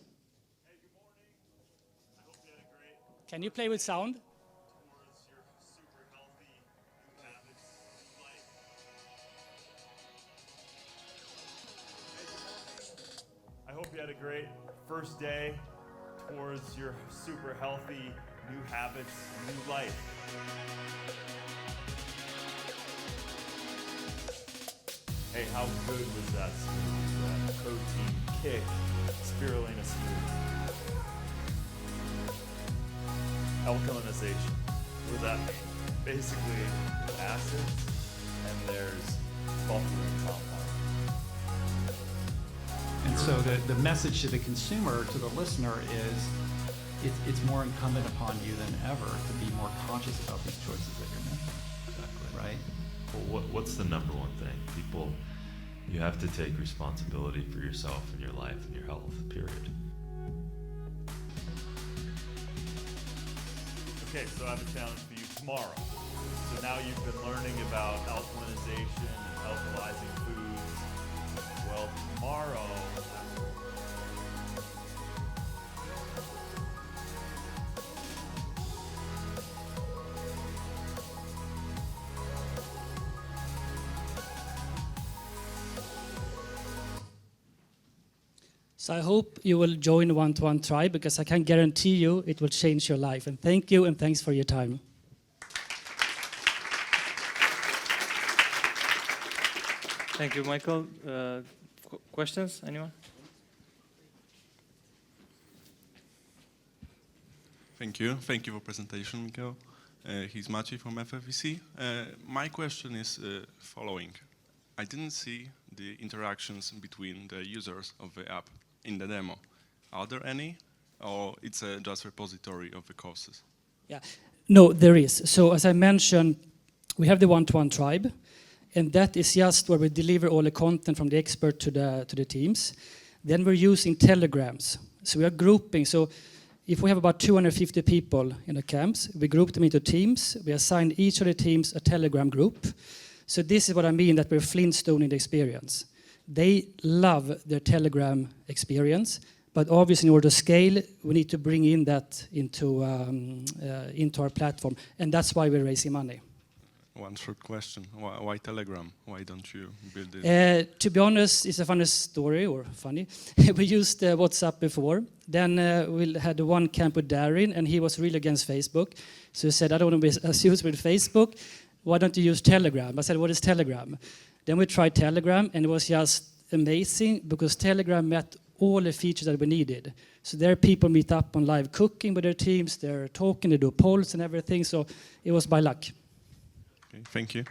S: Can you play with sound?
T: I hope you had a great first day towards your super healthy new habits, new life. Hey, how good was that smoothie? That protein kick, spirulina smoothie. Alkalinization. What does that mean? Basically, acids and there's sulfur and compound.
U: And so the message to the consumer, to the listener is it's more incumbent upon you than ever to be more conscious about these choices that you're making. Exactly. Right?
V: Well, what's the number one thing? People, you have to take responsibility for yourself and your life and your health, period.
T: Okay, so I have a challenge for you tomorrow. So now you've been learning about alkalinization and alkalizing foods. Well, tomorrow,
S: So I hope you will join One-to-One Tribe, because I can guarantee you it will change your life. And thank you, and thanks for your time.
B: Thank you, Michael. Questions, anyone?
G: Thank you. Thank you for presentation, Mikael. He's Maciej from FFVC. My question is following. I didn't see the interactions between the users of the app in the demo. Are there any? Or it's just a repository of the courses?
S: Yeah, no, there is. So as I mentioned, we have the One-to-One Tribe, and that is just where we deliver all the content from the expert to the teams. Then we're using telegrams. So we are grouping. So if we have about 250 people in the camps, we group them into teams. We assign each of the teams a Telegram group. So this is what I mean that we're Flintstone in the experience. They love their Telegram experience, but obviously in order to scale, we need to bring in that into our platform, and that's why we're raising money.
G: One short question. Why Telegram? Why don't you build it?
S: To be honest, it's a funny story, or funny. We used WhatsApp before. Then we had one camp with Darren, and he was really against Facebook. So he said, I don't want to be associated with Facebook. Why don't you use Telegram? I said, what is Telegram? Then we tried Telegram, and it was just amazing because Telegram met all the features that we needed. So there people meet up on live cooking with their teams, they're talking, they do polls and everything. So it was by luck.
G: Okay, thank you.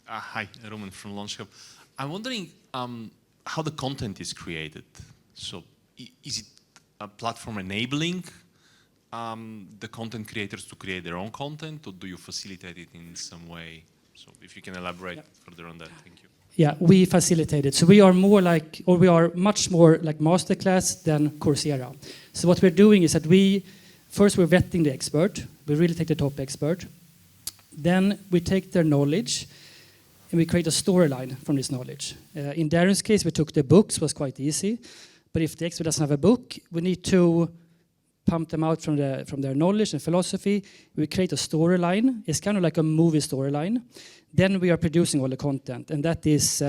D: Hi, Roman from Launchcap. I'm wondering how the content is created. So is it a platform enabling the content creators to create their own content, or do you facilitate it in some way? So if you can elaborate further on that, thank you.
S: Yeah, we facilitate it. So we are more like, or we are much more like Masterclass than Coursera. So what we're doing is that first we're vetting the expert. We really take the top expert. Then we take their knowledge and we create a storyline from this knowledge. In Darren's case, we took the books, was quite easy. But if the expert doesn't have a book, we need to pump them out from their knowledge and philosophy. We create a storyline. It's kind of like a movie storyline. Then we are producing all the content, and that is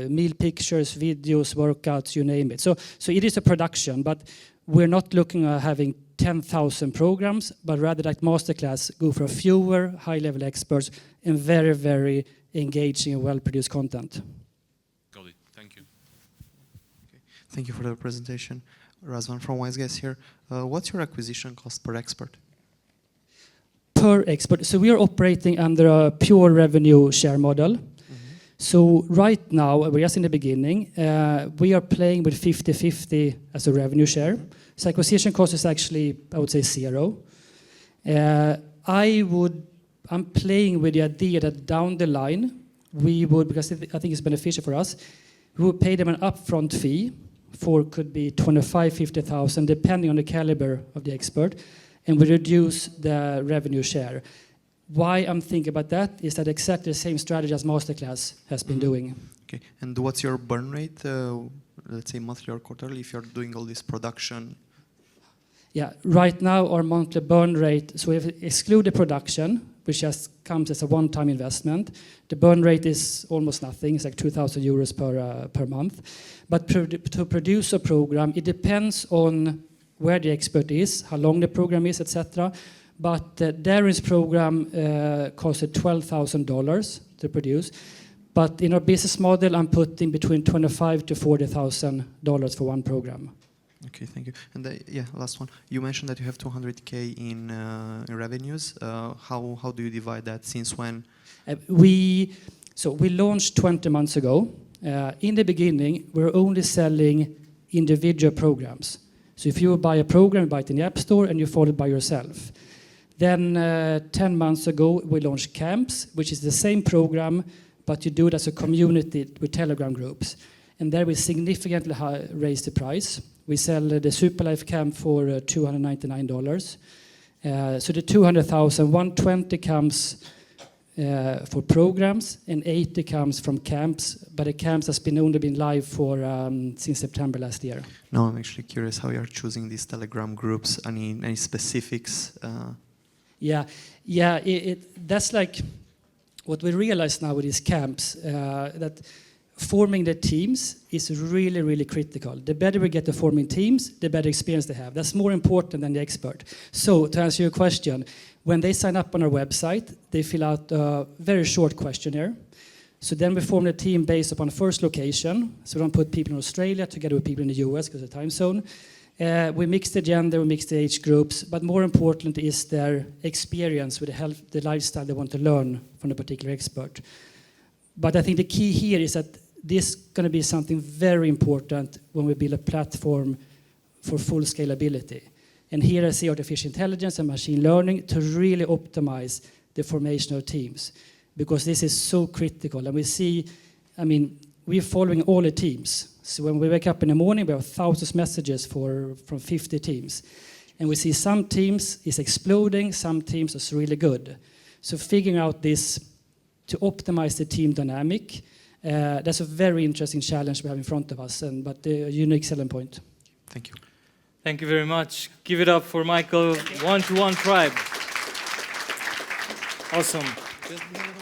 S: meal pictures, videos, workouts, you name it. So it is a production, but we're not looking at having 10,000 programs, but rather like Masterclass, go for fewer high-level experts and very, very engaging and well-produced content.
D: Got it. Thank you.
E: Okay. Thank you for the presentation. Razvan from Wise Guys here. What's your acquisition cost per expert?
S: Per expert. So we are operating under a pure revenue share model. So right now, we're just in the beginning, we are playing with 50-50 as a revenue share. So acquisition cost is actually, I would say, 0. I'm playing with the idea that down the line, we would, because I think it's beneficial for us, we would pay them an upfront fee for could be 25,000-50,000, depending on the caliber of the expert, and we reduce the revenue share. Why I'm thinking about that is that exactly the same strategy as Masterclass has been doing.
E: Okay, and what's your burn rate, let's say monthly or quarterly, if you're doing all this production?
S: Yeah, right now our monthly burn rate, so if we exclude the production, which just comes as a one-time investment, the burn rate is almost nothing. It's like 2,000 euros per month. But to produce a program, it depends on where the expert is, how long the program is, etc. But Darren's program costed $12,000 to produce. But in our business model, I'm putting between $25,000 to $40,000 for one program.
E: Okay, thank you. And yeah, last one. You mentioned that you have 200K in revenues. How do you divide that? Since when?
S: We launched 20 months ago. In the beginning, we were only selling individual programs. So if you buy a program, you buy it in the App Store, and you follow it by yourself. Then 10 months ago, we launched Camps, which is the same program, but you do it as a community with Telegram groups. And there we significantly raised the price. We sell the Superlife Camp for $299. So the 200,000, 120 comes for programs, and 80 comes from camps. But the camps has only been live for since September last year.
E: No, I'm actually curious how you're choosing these Telegram groups. Any specifics?
S: That's like what we realize now with these camps, that forming the teams is really, really critical. The better we get to forming teams, the better experience they have. That's more important than the expert. So to answer your question, when they sign up on our website, they fill out a very short questionnaire. So then we form the team based upon first location. So we don't put people in Australia together with people in the US because of the time zone. We mix the gender, we mix the age groups, but more important is their experience with the lifestyle they want to learn from a particular expert. But I think the key here is that this is going to be something very important when we build a platform for full scalability. And here I see artificial intelligence and machine learning to really optimize the formation of teams, because this is so critical. And we see, we're following all the teams. So when we wake up in the morning, we have thousands of messages from 50 teams. And we see some teams is exploding, some teams is really good. So figuring out this to optimize the team dynamic, that's a very interesting challenge we have in front of us, but a unique selling point.
E: Thank you.
B: Thank you very much. Give it up for Michael, One-to-One Tribe. Awesome.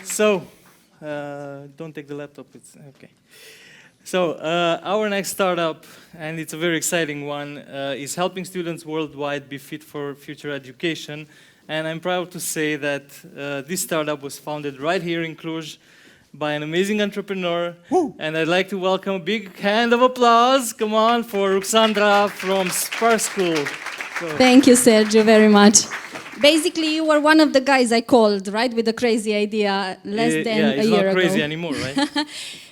B: So, don't take the laptop, it's okay. So, our next startup, and it's a very exciting one, is helping students worldwide be fit for future education. And I'm proud to say that this startup was founded right here in Cluj by an amazing entrepreneur. Woo. And I'd like to welcome a big hand of applause, come on, for Ruxandra from Spark School. So.
A: Thank you, Sergio, very much. Basically, you were one of the guys I called, right, with the crazy idea less than a year ago.
B: Yeah, it's not crazy anymore, right?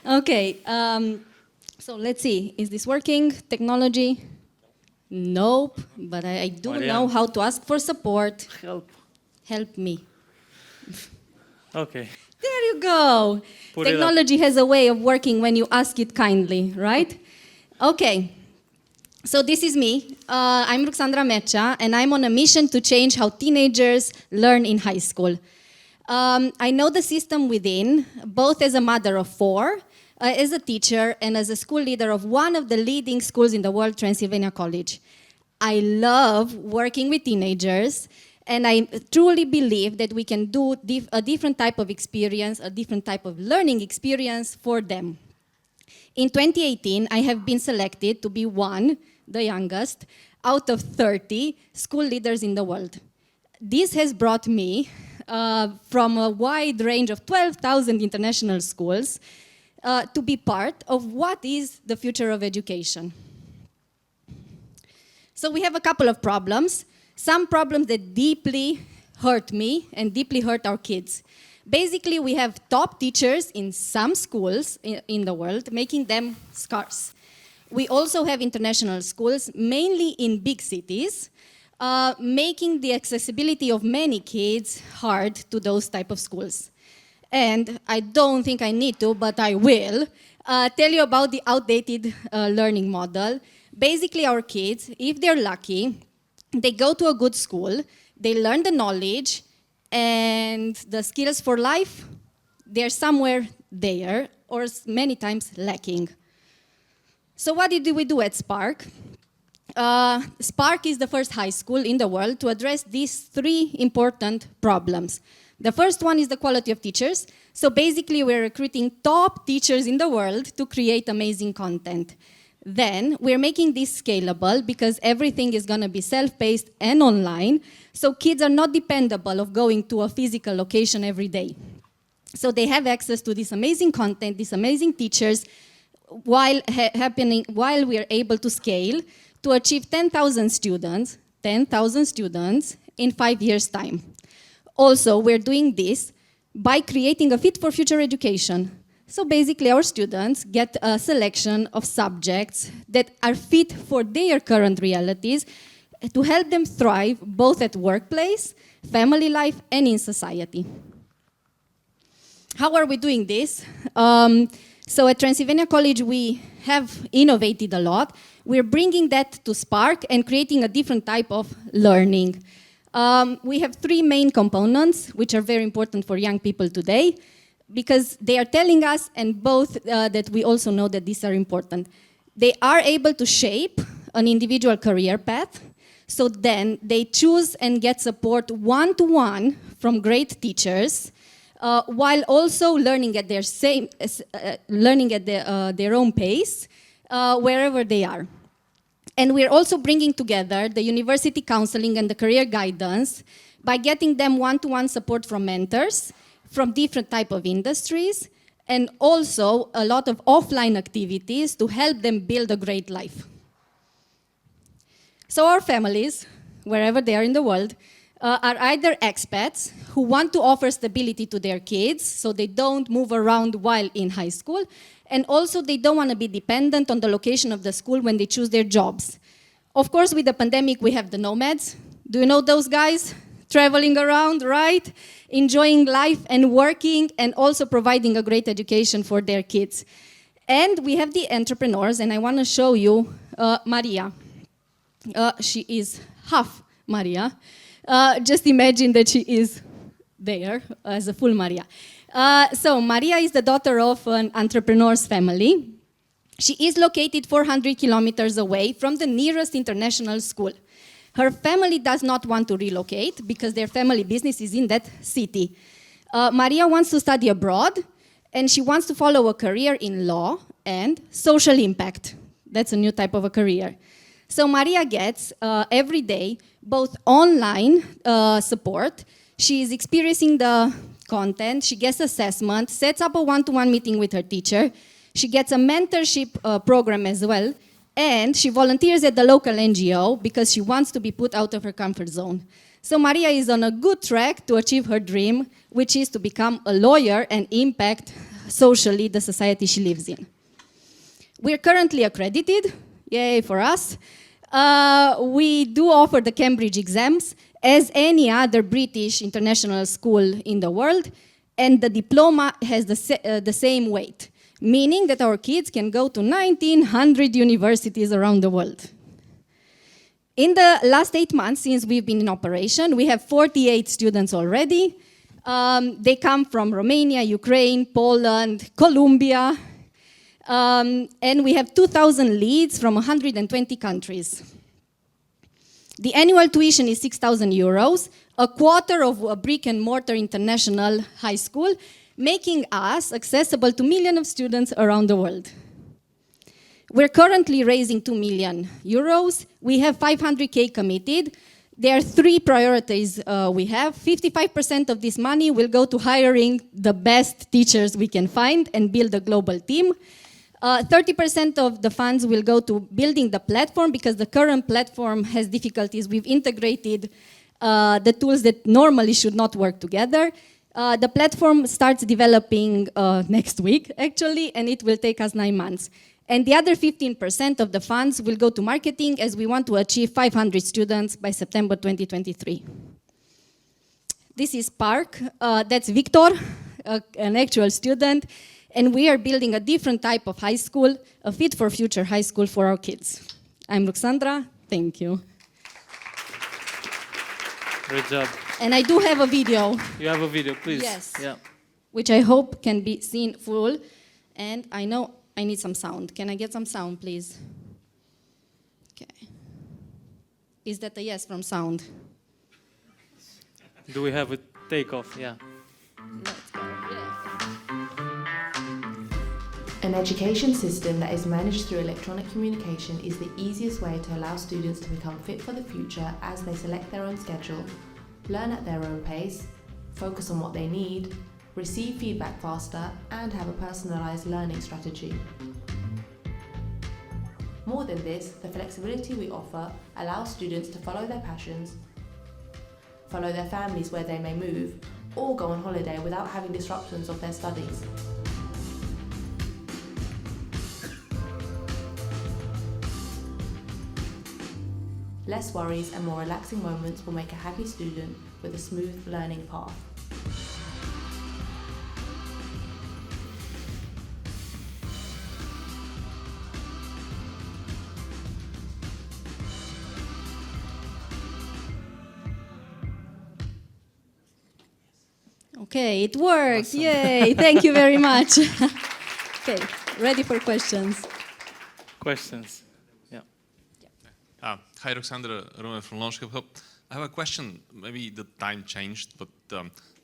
A: Okay, so let's see. Is this working? Technology? Nope, but I do know how to ask for support. Help me.
B: Okay.
A: There you go. Technology has a way of working when you ask it kindly, right? Okay. So this is me. I'm Ruxandra Mecea, and I'm on a mission to change how teenagers learn in high school. I know the system within, both as a mother of 4, as a teacher, and as a school leader of one of the leading schools in the world, Transylvania College. I love working with teenagers, and I truly believe that we can do a different type of experience, a different type of learning experience for them. In 2018, I have been selected to be the youngest, out of 30 school leaders in the world. This has brought me from a wide range of 12,000 international schools to be part of what is the future of education. So we have a couple of problems. Some problems that deeply hurt me and deeply hurt our kids. Basically, we have top teachers in some schools in the world, making them scarce. We also have international schools, mainly in big cities, making the accessibility of many kids hard to those type of schools. And I don't think I need to, but I will, tell you about the outdated learning model. Basically, our kids, if they're lucky, they go to a good school, they learn the knowledge, and the skills for life, they're somewhere there, or many times lacking. So what did we do at Spark? Spark is the first high school in the world to address these 3 important problems. The first one is the quality of teachers. So basically, we're recruiting top teachers in the world to create amazing content. Then we're making this scalable because everything is going to be self-paced and online, so kids are not dependable of going to a physical location every day. So they have access to this amazing content, these amazing teachers, while we are able to scale to achieve 10,000 students in 5 years' time. Also, we're doing this by creating a fit for future education. So basically, our students get a selection of subjects that are fit for their current realities to help them thrive both at workplace, family life, and in society. How are we doing this? So at Transylvania College, we have innovated a lot. We're bringing that to Spark and creating a different type of learning. We have 3 main components, which are very important for young people today, because they are telling us, and both that we also know that these are important. They are able to shape an individual career path, so then they choose and get support one-to-one from great teachers, while also learning at their their own pace, wherever they are. And we're also bringing together the university counseling and the career guidance by getting them one-to-one support from mentors, from different type of industries, and also a lot of offline activities to help them build a great life. So our families, wherever they are in the world, are either expats who want to offer stability to their kids so they don't move around while in high school, and also they don't want to be dependent on the location of the school when they choose their jobs. Of course, with the pandemic, we have the nomads. Do you know those guys? Traveling around, right? Enjoying life and working, and also providing a great education for their kids. And we have the entrepreneurs, and I want to show you Maria. She is half Maria. Just imagine that she is there as a full Maria. So Maria is the daughter of an entrepreneur's family. She is located 400 kilometers away from the nearest international school. Her family does not want to relocate because their family business is in that city. Maria wants to study abroad, and she wants to follow a career in law and social impact. That's a new type of a career. So Maria gets every day both online support. She is experiencing the content. She gets assessment, sets up a one-to-one meeting with her teacher. She gets a mentorship program as well. And she volunteers at the local NGO because she wants to be put out of her comfort zone. So Maria is on a good track to achieve her dream, which is to become a lawyer and impact socially the society she lives in. We're currently accredited, yay for us. We do offer the Cambridge exams as any other British international school in the world, and the diploma has the same weight, meaning that our kids can go to 1900 universities around the world. In the last 8 months since we've been in operation, we have 48 students already. They come from Romania, Ukraine, Poland, Colombia, and we have 2,000 leads from 120 countries. The annual tuition is 6,000 euros, a quarter of a brick and mortar international high school, making us accessible to millions of students around the world. We're currently raising 2 million euros. We have 500K committed. There are 3 priorities we have. 55% of this money will go to hiring the best teachers we can find and build a global team. 30% of the funds will go to building the platform because the current platform has difficulties. We've integrated the tools that normally should not work together. The platform starts developing next week, actually, and it will take us 9 months. And the other 15% of the funds will go to marketing as we want to achieve 500 students by September 2023. This is Park. That's Victor, an actual student. And we are building a different type of high school, a fit for future high school for our kids. I'm Ruxandra. Thank you.
B: Great job.
A: And I do have a video.
B: You have a video, please.
A: Yes.
B: Yeah.
A: Which I hope can be seen full. And I know I need some sound. Can I get some sound, please? Okay. Is that a yes from sound?
B: Do we have a takeoff? Yeah.
A: Let's go.
F: An education system that is managed through electronic communication is the easiest way to allow students to become fit for the future as they select their own schedule, learn at their own pace, focus on what they need, receive feedback faster, and have a personalised learning strategy. More than this, the flexibility we offer allows students to follow their passions, follow their families where they may move, or go on holiday without having disruptions of their studies. Less worries and more relaxing moments will make a happy student with a smooth learning path.
A: Okay, it worked. Awesome. Yay, thank you very much. Okay, ready for questions.
B: Questions? Yeah.
D: Hi, Roxandra, Roman from Launchcube. I have a question. Maybe the time changed, but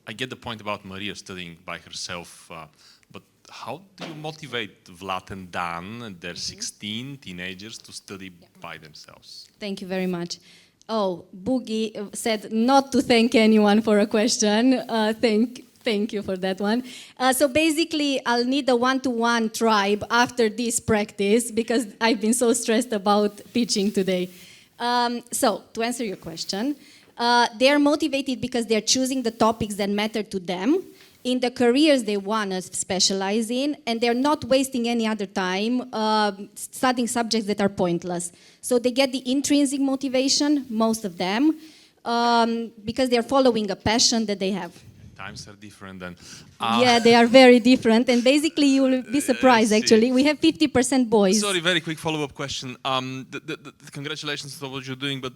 D: I get the point about Maria studying by herself. But how do you motivate Vlad and Dan, and they're 16 teenagers, to study by themselves?
A: Thank you very much. Oh, Boogie said not to thank anyone for a question. Thank you for that one. So basically, I'll need a one-to-one tribe after this practice because I've been so stressed about pitching today. So to answer your question, they are motivated because they're choosing the topics that matter to them in the careers they want to specialize in, and they're not wasting any other time studying subjects that are pointless. So they get the intrinsic motivation, most of them, because they're following a passion that they have.
D: times are different then.
A: Yeah, they are very different, and basically you will be surprised. Actually, we have 50% boys.
D: Sorry, very quick follow-up question. Congratulations on what you're doing, but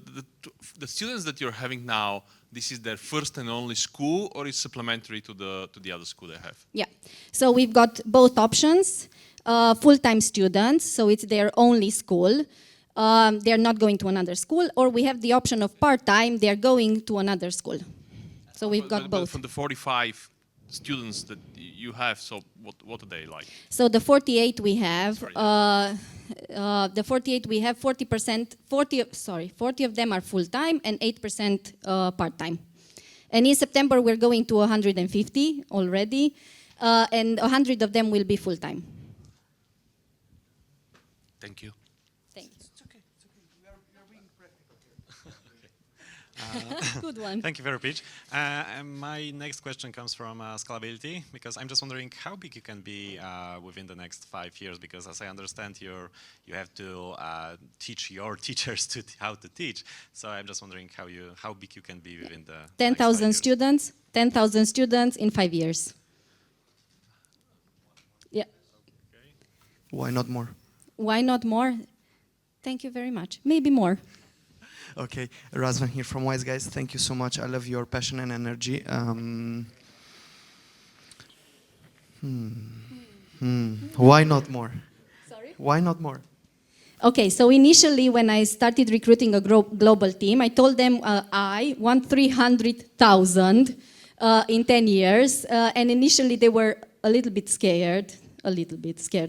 D: the students that you're having now, this is their first and only school, or is supplementary to the other school they have?
A: Yeah, so we've got both options. Full-time students, so it's their only school. They're not going to another school, or we have the option of part-time, they're going to another school. So we've got
D: But
A: both.
D: from the 45 students that you have, so what are they like?
A: So the 48 we have, the 48 we have 40 of them are full-time and 8% part-time. And in September we're going to 150 already, and 100 of them will be full-time.
D: Thank you.
A: Thanks.
K: It's okay. We are being practical here.
A: Good one.
K: Thank you for your pitch. My next question comes from scalability, because I'm just wondering how big you can be within the next 5 years, because as I understand, you have to teach your teachers how to teach. So I'm just wondering how big you can be within the
A: 10,000 students, 10,000 students in 5 years. Yeah.
E: Why not more?
A: Why not more? Thank you very much. Maybe more.
E: Okay, Razvan here from Wise Guys. Thank you so much. I love your passion and energy. Why not more?
A: Sorry?
E: Why not more?
A: Okay, so initially when I started recruiting a global team, I told them I want 300,000 in 10 years. And initially they were a little bit scared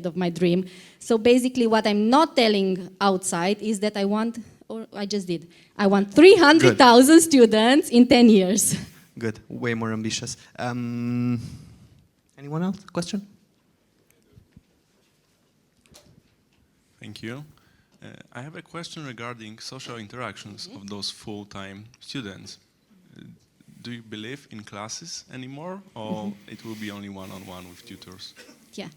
A: of my dream. So basically what I'm not telling outside is that I want 300,000 students in 10 years.
E: Good, way more ambitious. Anyone else? Question?
G: Thank you. I have a question regarding social interactions of those full-time students. Do you believe in classes anymore, or it will be only one-on-one with tutors?
A: Yeah.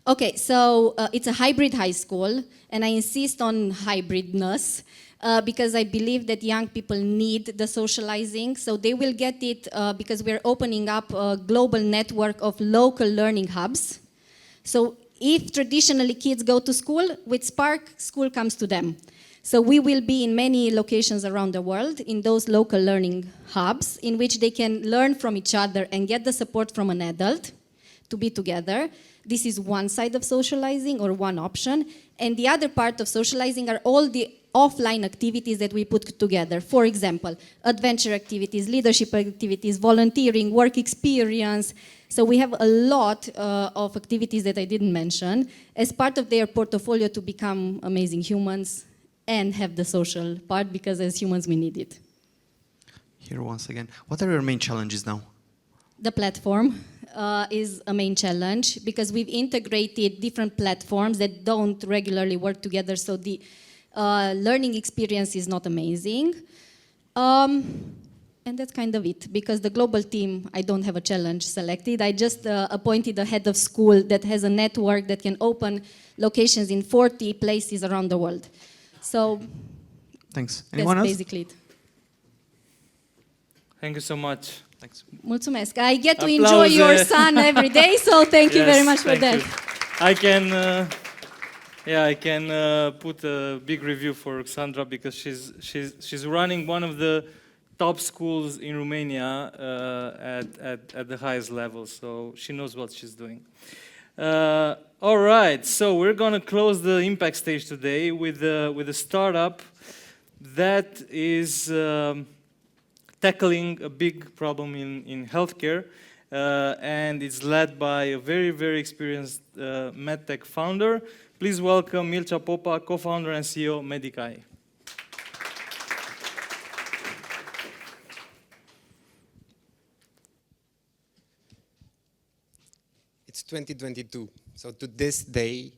A: Okay, so it's a hybrid high school, and I insist on hybridness because I believe that young people need the socializing. So they will get it because we're opening up a global network of local learning hubs. So if traditionally kids go to school, with Spark, school comes to them. So we will be in many locations around the world in those local learning hubs in which they can learn from each other and get the support from an adult to be together. This is one side of socializing, or one option. And the other part of socializing are all the offline activities that we put together. For example, adventure activities, leadership activities, volunteering, work experience. So we have a lot of activities that I didn't mention as part of their portfolio to become amazing humans and have the social part, because as humans we need it.
E: Here once again. What are your main challenges now?
A: The platform is a main challenge because we've integrated different platforms that don't regularly work together, so the learning experience is not amazing. And that's kind of it, because the global team, I don't have a challenge selected. I just appointed a head of school that has a network that can open locations in 40 places around the world. So
E: thanks. Anyone else?
A: That's basically it.
B: Thank you so much.
E: Thanks.
A: Mulțumesc. I get to enjoy your son every day, so thank you very much for that.
B: I can put a big review for Sandra, because she's running one of the top schools in Romania at the highest level, so she knows what she's doing. All right, so we're gonna close the impact stage today with a startup that is tackling a big problem in healthcare, and it's led by a very, very experienced medtech founder. Please welcome Mircea Popa, co-founder and CEO of Medicai.
I: It's 2022, so to this day,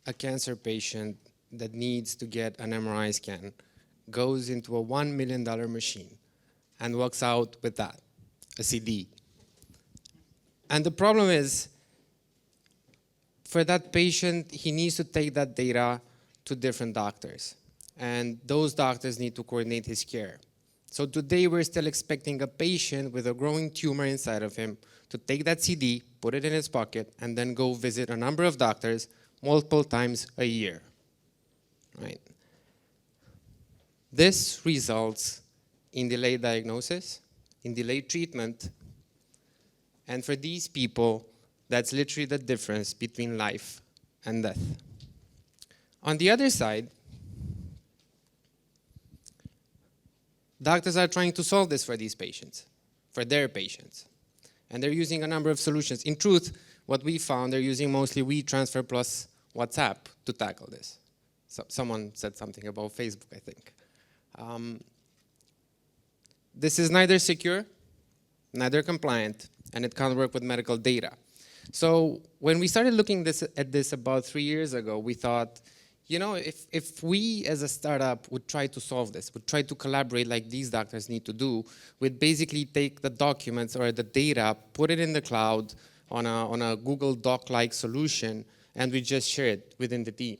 I: a cancer patient that needs to get an MRI scan goes into a $1 million machine and walks out with that, a CD. And the problem is, for that patient, he needs to take that data to different doctors. And those doctors need to coordinate his care. So today we're still expecting a patient with a growing tumor inside of him to take that CD, put it in his pocket, and then go visit a number of doctors multiple times a year, right? This results in delayed diagnosis, in delayed treatment, and for these people, that's literally the difference between life and death. On the other side, doctors are trying to solve this for these patients, for their patients. And they're using a number of solutions. In truth, what we found, they're using mostly WeTransfer plus WhatsApp to tackle this. So someone said something about Facebook, I think. This is neither secure, neither compliant, and it can't work with medical data. So when we started looking at this about 3 years ago, we thought, you know, if we as a startup would try to solve this, would try to collaborate like these doctors need to do, we'd basically take the documents or the data, put it in the cloud on a Google Doc-like solution, and we just share it within the team.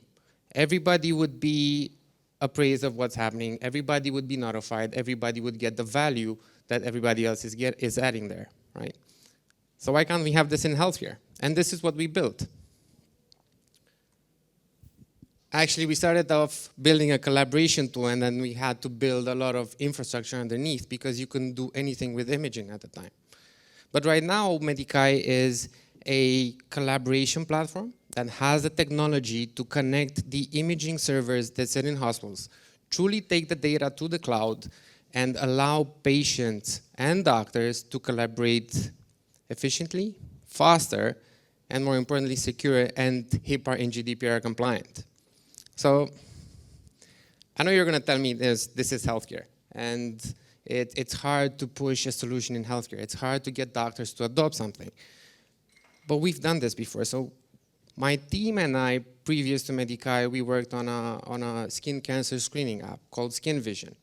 I: Everybody would be appraised of what's happening, everybody would be notified, everybody would get the value that everybody else is adding there, right? So why can't we have this in healthcare? And this is what we built. Actually, we started off building a collaboration tool, and then we had to build a lot of infrastructure underneath because you couldn't do anything with imaging at the time. But right now, Medicai is a collaboration platform that has the technology to connect the imaging servers that sit in hospitals, truly take the data to the cloud, and allow patients and doctors to collaborate efficiently, faster, and more importantly, secure and HIPAA and GDPR compliant. So I know you're going to tell me this is healthcare, and it's hard to push a solution in healthcare. It's hard to get doctors to adopt something. But we've done this before. So my team and I, previous to Medicai, we worked on a skin cancer screening app called Skin Vision.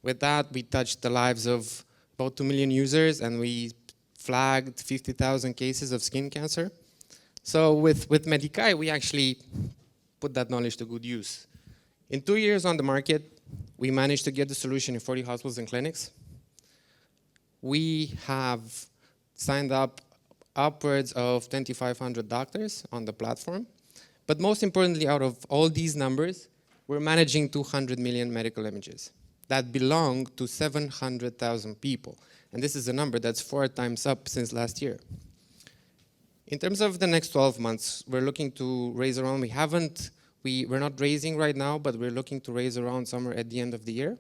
I: With that, we touched the lives of about 2 million users, and we flagged 50,000 cases of skin cancer. So with Medicai, we actually put that knowledge to good use. In 2 years on the market, we managed to get the solution in 40 hospitals and clinics. We have signed up upwards of 2,500 doctors on the platform. But most importantly, out of all these numbers, we're managing 200 million medical images that belong to 700,000 people. And this is a number that's 4 times up since last year. In terms of the next 12 months, we're looking to raise around, we're not raising right now, but we're looking to raise around somewhere at the end of the year.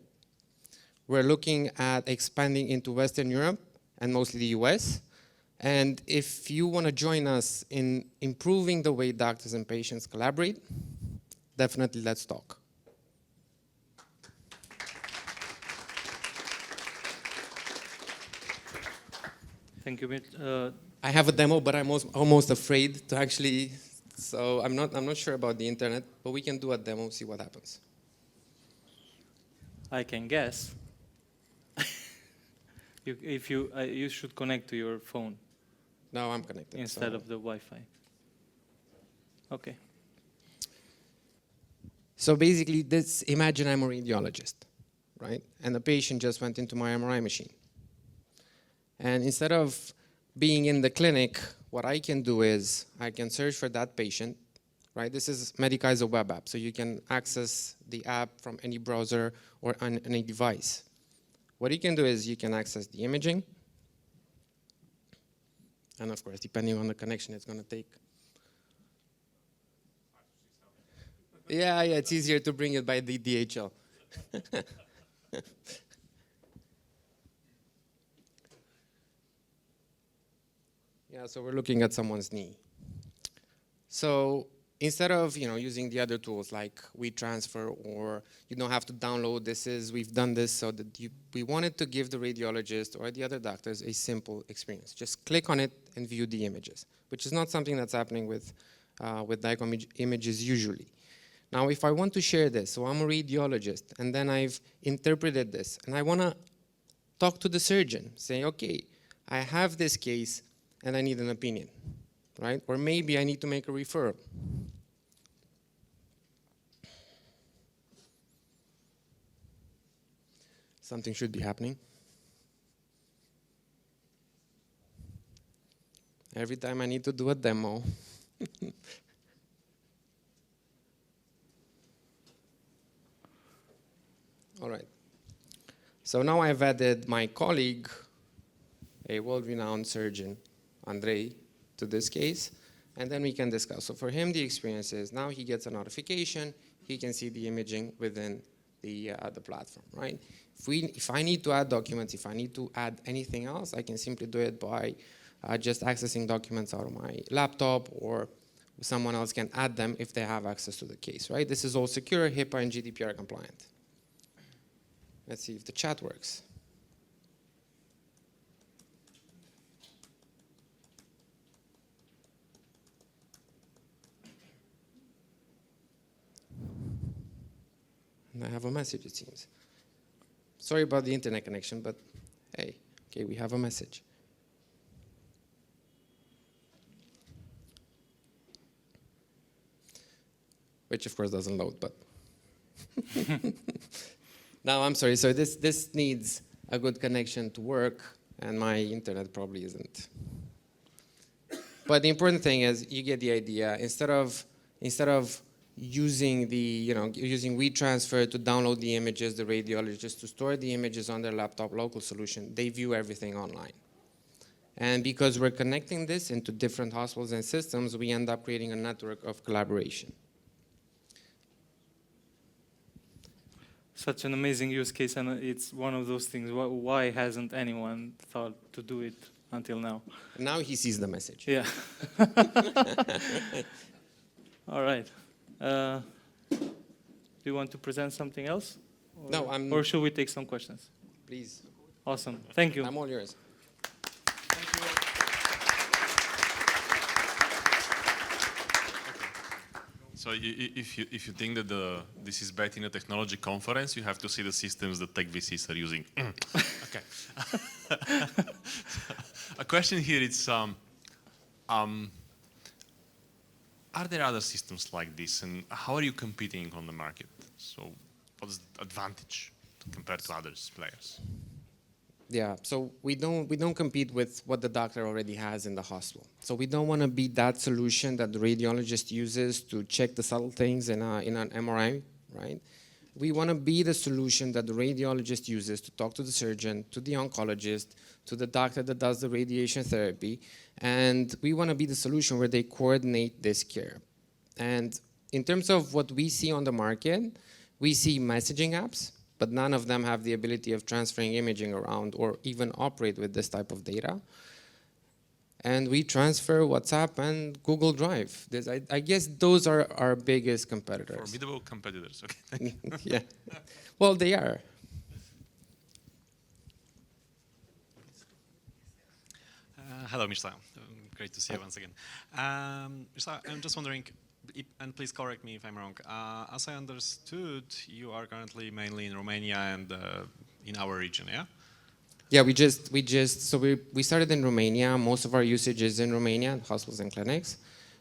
I: We're looking at expanding into Western Europe and mostly the US. And if you want to join us in improving the way doctors and patients collaborate, definitely let's talk.
B: Thank you, Mitch.
I: I have a demo, but I'm almost afraid to actually, so I'm not sure about the internet, but we can do a demo, see what happens.
B: I can guess. You should connect to your phone.
I: No, I'm connected.
B: Instead of the Wi-Fi. Okay.
I: So basically, imagine I'm a radiologist, right? And the patient just went into my MRI machine. And instead of being in the clinic, what I can do is I can search for that patient, right? This is Medicai is a web app, so you can access the app from any browser or on any device. What you can do is you can access the imaging, and of course, depending on the connection, it's going to take. Yeah, it's easier to bring it by the DHL. Yeah, so we're looking at someone's knee. So instead of using the other tools like WeTransfer, or you don't have to download we've done this so that we wanted to give the radiologist or the other doctors a simple experience. Just click on it and view the images, which is not something that's happening with DICOM images usually. Now, if I want to share this, so I'm a radiologist, and then I've interpreted this, and I want to talk to the surgeon, say, okay, I have this case, and I need an opinion, right? Or maybe I need to make a referral.
H: something should be happening. Every time I need to do a demo. All right. So now I've added my colleague, a world-renowned surgeon, Andrei, to this case, and then we can discuss. So for him, the experience is now he gets a notification, he can see the imaging within the platform, right? If I need to add documents, if I need to add anything else, I can simply do it by just accessing documents out of my laptop, or someone else can add them if they have access to the case, right? This is all secure, HIPAA and GDPR compliant. Let's see if the chat works. And I have a message, it seems. Sorry about the internet connection, but hey, okay, we have a message. Which of course doesn't load, but. Now I'm sorry, so this needs a good connection to work, and my internet probably isn't. But the important thing is you get the idea. Instead of using using WeTransfer to download the images, the radiologist to store the images on their laptop local solution, they view everything online. And because we're connecting this into different hospitals and systems, we end up creating a network of collaboration.
B: Such an amazing use case, and it's one of those things. Why hasn't anyone thought to do it until now?
H: Now he sees the message.
B: Yeah. All right. Do you want to present something else? Or should we take some questions?
H: Please.
B: Awesome. Thank you.
H: I'm all yours.
D: So if you think that this is bad in a technology conference, you have to see the systems that tech VCs are using. Okay. A question here is, are there other systems like this, and how are you competing on the market? So what's the advantage compared to other players?
H: Yeah, so we don't compete with what the doctor already has in the hospital. So we don't want to be that solution that the radiologist uses to check the subtle things in an MRI, right? We want to be the solution that the radiologist uses to talk to the surgeon, to the oncologist, to the doctor that does the radiation therapy, and we want to be the solution where they coordinate this care. And in terms of what we see on the market, we see messaging apps, but none of them have the ability of transferring imaging around or even operate with this type of data. And we transfer WhatsApp and Google Drive. I guess those are our biggest competitors.
D: Formidable competitors, okay, thank you.
H: Yeah, well, they are.
K: Hello, Mirza. Great to see you once again. Mirza, I'm just wondering, and please correct me if I'm wrong. As I understood, you are currently mainly in Romania and in our region, yeah?
H: Yeah, we started in Romania. Most of our usage is in Romania, hospitals and clinics,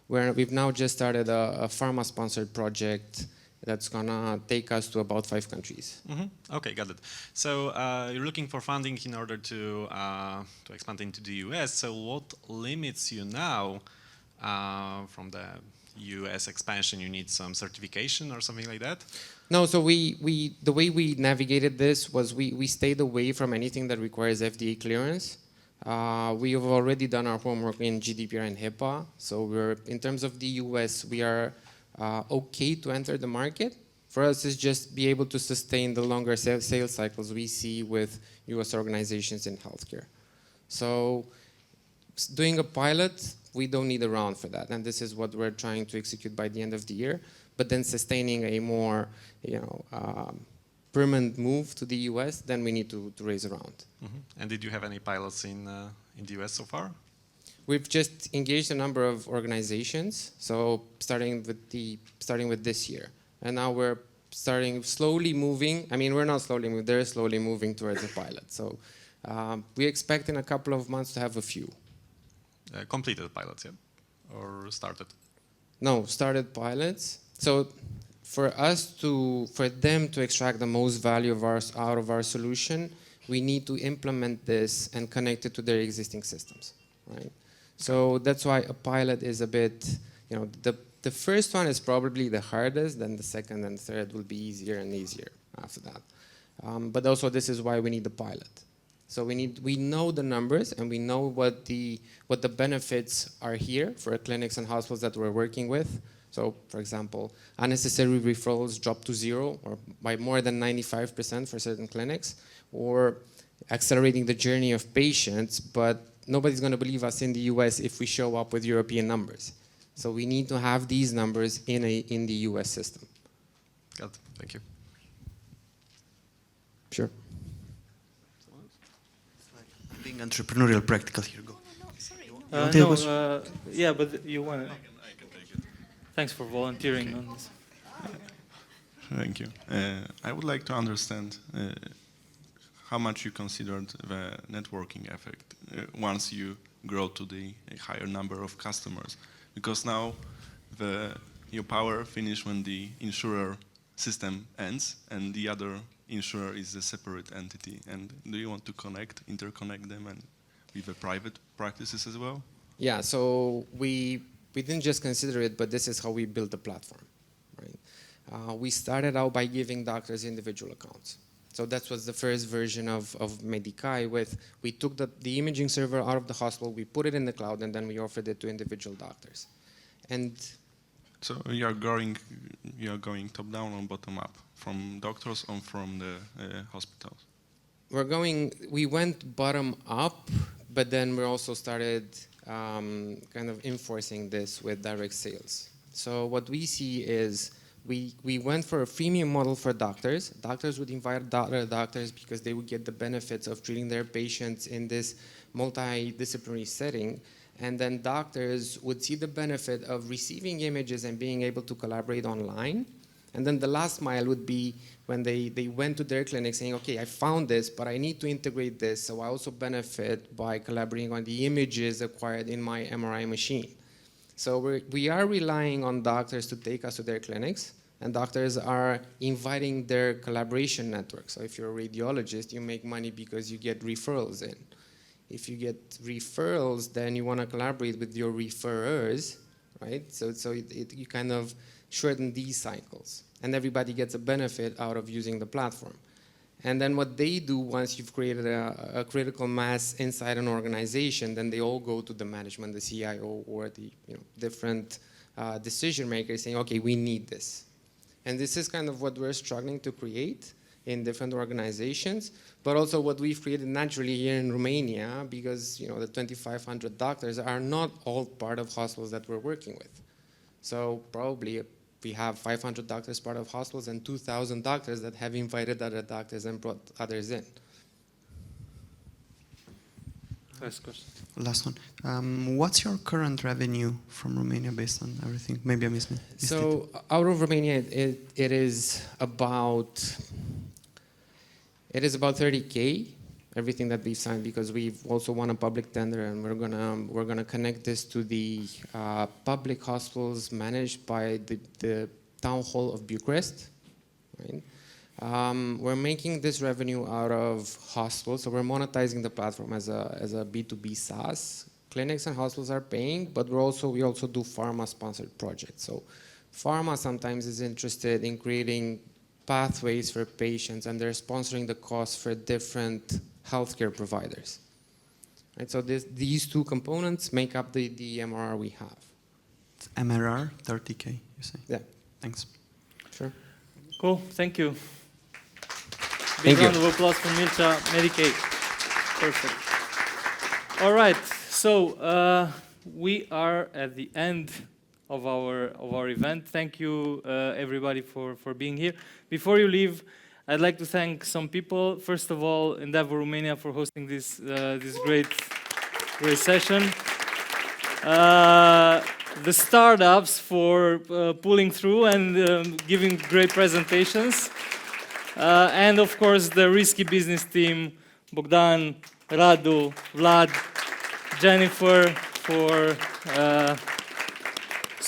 H: where we've now just started a pharma-sponsored project that's gonna take us to about 5 countries.
K: Mm-hmm. Okay, got it. So you're looking for funding in order to expand into the US. So what limits you now from the US expansion? You need some certification or something like that?
H: No, so the way we navigated this was we stayed away from anything that requires FDA clearance. We have already done our homework in GDPR and HIPAA. So in terms of the US, we are okay to enter the market. For us, it's just be able to sustain the longer sales cycles we see with US organizations in healthcare. So doing a pilot, we don't need a round for that, and this is what we're trying to execute by the end of the year. But then sustaining a more, permanent move to the US, then we need to raise a round.
K: Mm-hmm. And did you have any pilots in the US so far?
H: We've just engaged a number of organizations, so starting with this year, and now we're slowly moving. I mean, we're not slowly moving; they're slowly moving towards a pilot. So we expect in a couple of months to have a few.
K: Completed pilots, yeah? Or started?
H: No, started pilots. So for them to extract the most value out of our solution, we need to implement this and connect it to their existing systems, right? So that's why a pilot is a bit, the first one is probably the hardest, then the second and third will be easier and easier after that. But also this is why we need the pilot. So we know the numbers and we know what the benefits are here for clinics and hospitals that we're working with. So, for example, unnecessary referrals drop to 0 or by more than 95% for certain clinics, or accelerating the journey of patients, but nobody's going to believe us in the US if we show up with European numbers. So we need to have these numbers in the US system.
G: Got it. Thank you.
H: Sure.
E: Being entrepreneurial practical, here go.
B: Yeah, but you want to. Thanks for volunteering on this.
G: Thank you. I would like to understand how much you considered the networking effect once you grow to the higher number of customers, because now your power finish when the insurer system ends and the other insurer is a separate entity. And do you want to interconnect them and with the private practices as well?
H: Yeah, so we didn't just consider it, but this is how we built the platform, right? We started out by giving doctors individual accounts. So that was the first version of Medicai. We took the imaging server out of the hospital, we put it in the cloud, and then we offered it to individual doctors. And
G: so you are going top down or bottom up, from doctors or from the hospitals?
H: We went bottom up, but then we also started kind of enforcing this with direct sales. So what we see is we went for a freemium model for doctors. Doctors would invite other doctors because they would get the benefits of treating their patients in this multidisciplinary setting. And then doctors would see the benefit of receiving images and being able to collaborate online. And then the last mile would be when they went to their clinic saying, okay, I found this, but I need to integrate this, so I also benefit by collaborating on the images acquired in my MRI machine. So we are relying on doctors to take us to their clinics, and doctors are inviting their collaboration network. So if you're a radiologist, you make money because you get referrals in. If you get referrals, then you want to collaborate with your referrers, right? So you kind of shorten these cycles, and everybody gets a benefit out of using the platform. And then what they do once you've created a critical mass inside an organization, then they all go to the management, the CIO, or the different decision makers saying, okay, we need this. And this is kind of what we're struggling to create in different organizations, but also what we've created naturally here in Romania, because the 2,500 doctors are not all part of hospitals that we're working with. So probably we have 500 doctors part of hospitals and 2,000 doctors that have invited other doctors and brought others in.
B: Last question.
E: Last one. What's your current revenue from Romania based on everything? Maybe I missed it.
H: So out of Romania, it is about 30K, everything that we've signed, because we've also won a public tender, and we're gonna connect this to the public hospitals managed by the Town Hall of Bucharest. Right? We're making this revenue out of hospitals, so we're monetizing the platform as a B2B SaaS. Clinics and hospitals are paying, but we also do pharma-sponsored projects. So pharma sometimes is interested in creating pathways for patients, and they're sponsoring the cost for different healthcare providers. Right, so these two components make up the MRR we have.
E: It's MRR, 30K, you say?
H: Yeah.
E: Thanks.
H: Sure.
B: Cool, thank you.
H: Big
B: round of applause for Mircea Medicaid. Perfect. All right, so we are at the end of our event. Thank you, everybody, for being here. Before you leave, I'd like to thank some people. First of all, Endeavor Romania for hosting this great session. The startups for pulling through and giving great presentations. And of course, the Risky Business team, Bogdan, Radu, Vlad, Jennifer, for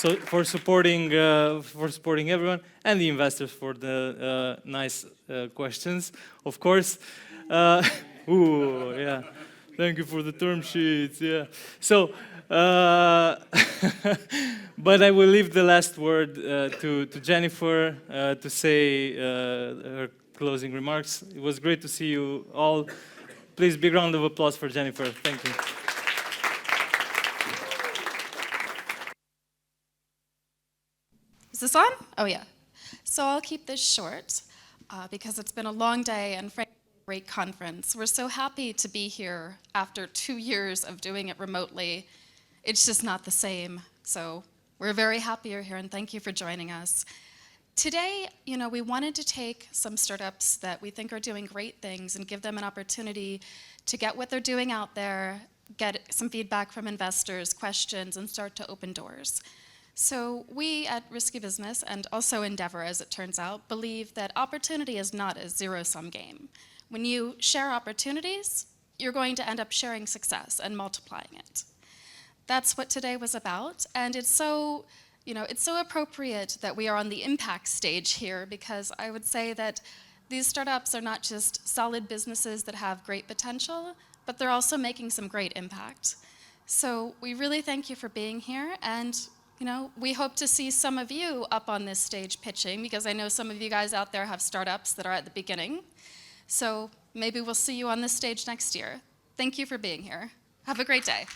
B: so for supporting everyone, and the investors for the nice questions, of course. Ooh, yeah. Thank you for the term sheets. Yeah. So, but I will leave the last word to Jennifer to say her closing remarks. It was great to see you all. Please, big round of applause for Jennifer. Thank you.
C: Is this on? Oh, yeah. So I'll keep this short because it's been a long day and frankly, a great conference. We're so happy to be here after 2 years of doing it remotely. It's just not the same. So we're very happy you're here and thank you for joining us. Today, we wanted to take some startups that we think are doing great things and give them an opportunity to get what they're doing out there, get some feedback from investors, questions, and start to open doors. So we at Risky Business, and also Endeavor as it turns out, believe that opportunity is not a zero-sum game. When you share opportunities, you're going to end up sharing success and multiplying it. That's what today was about, and it's so appropriate that we are on the impact stage here, because I would say that these startups are not just solid businesses that have great potential, but they're also making some great impact. So we really thank you for being here, and we hope to see some of you up on this stage pitching, because I know some of you guys out there have startups that are at the beginning. So maybe we'll see you on this stage next year. Thank you for being here. Have a great day.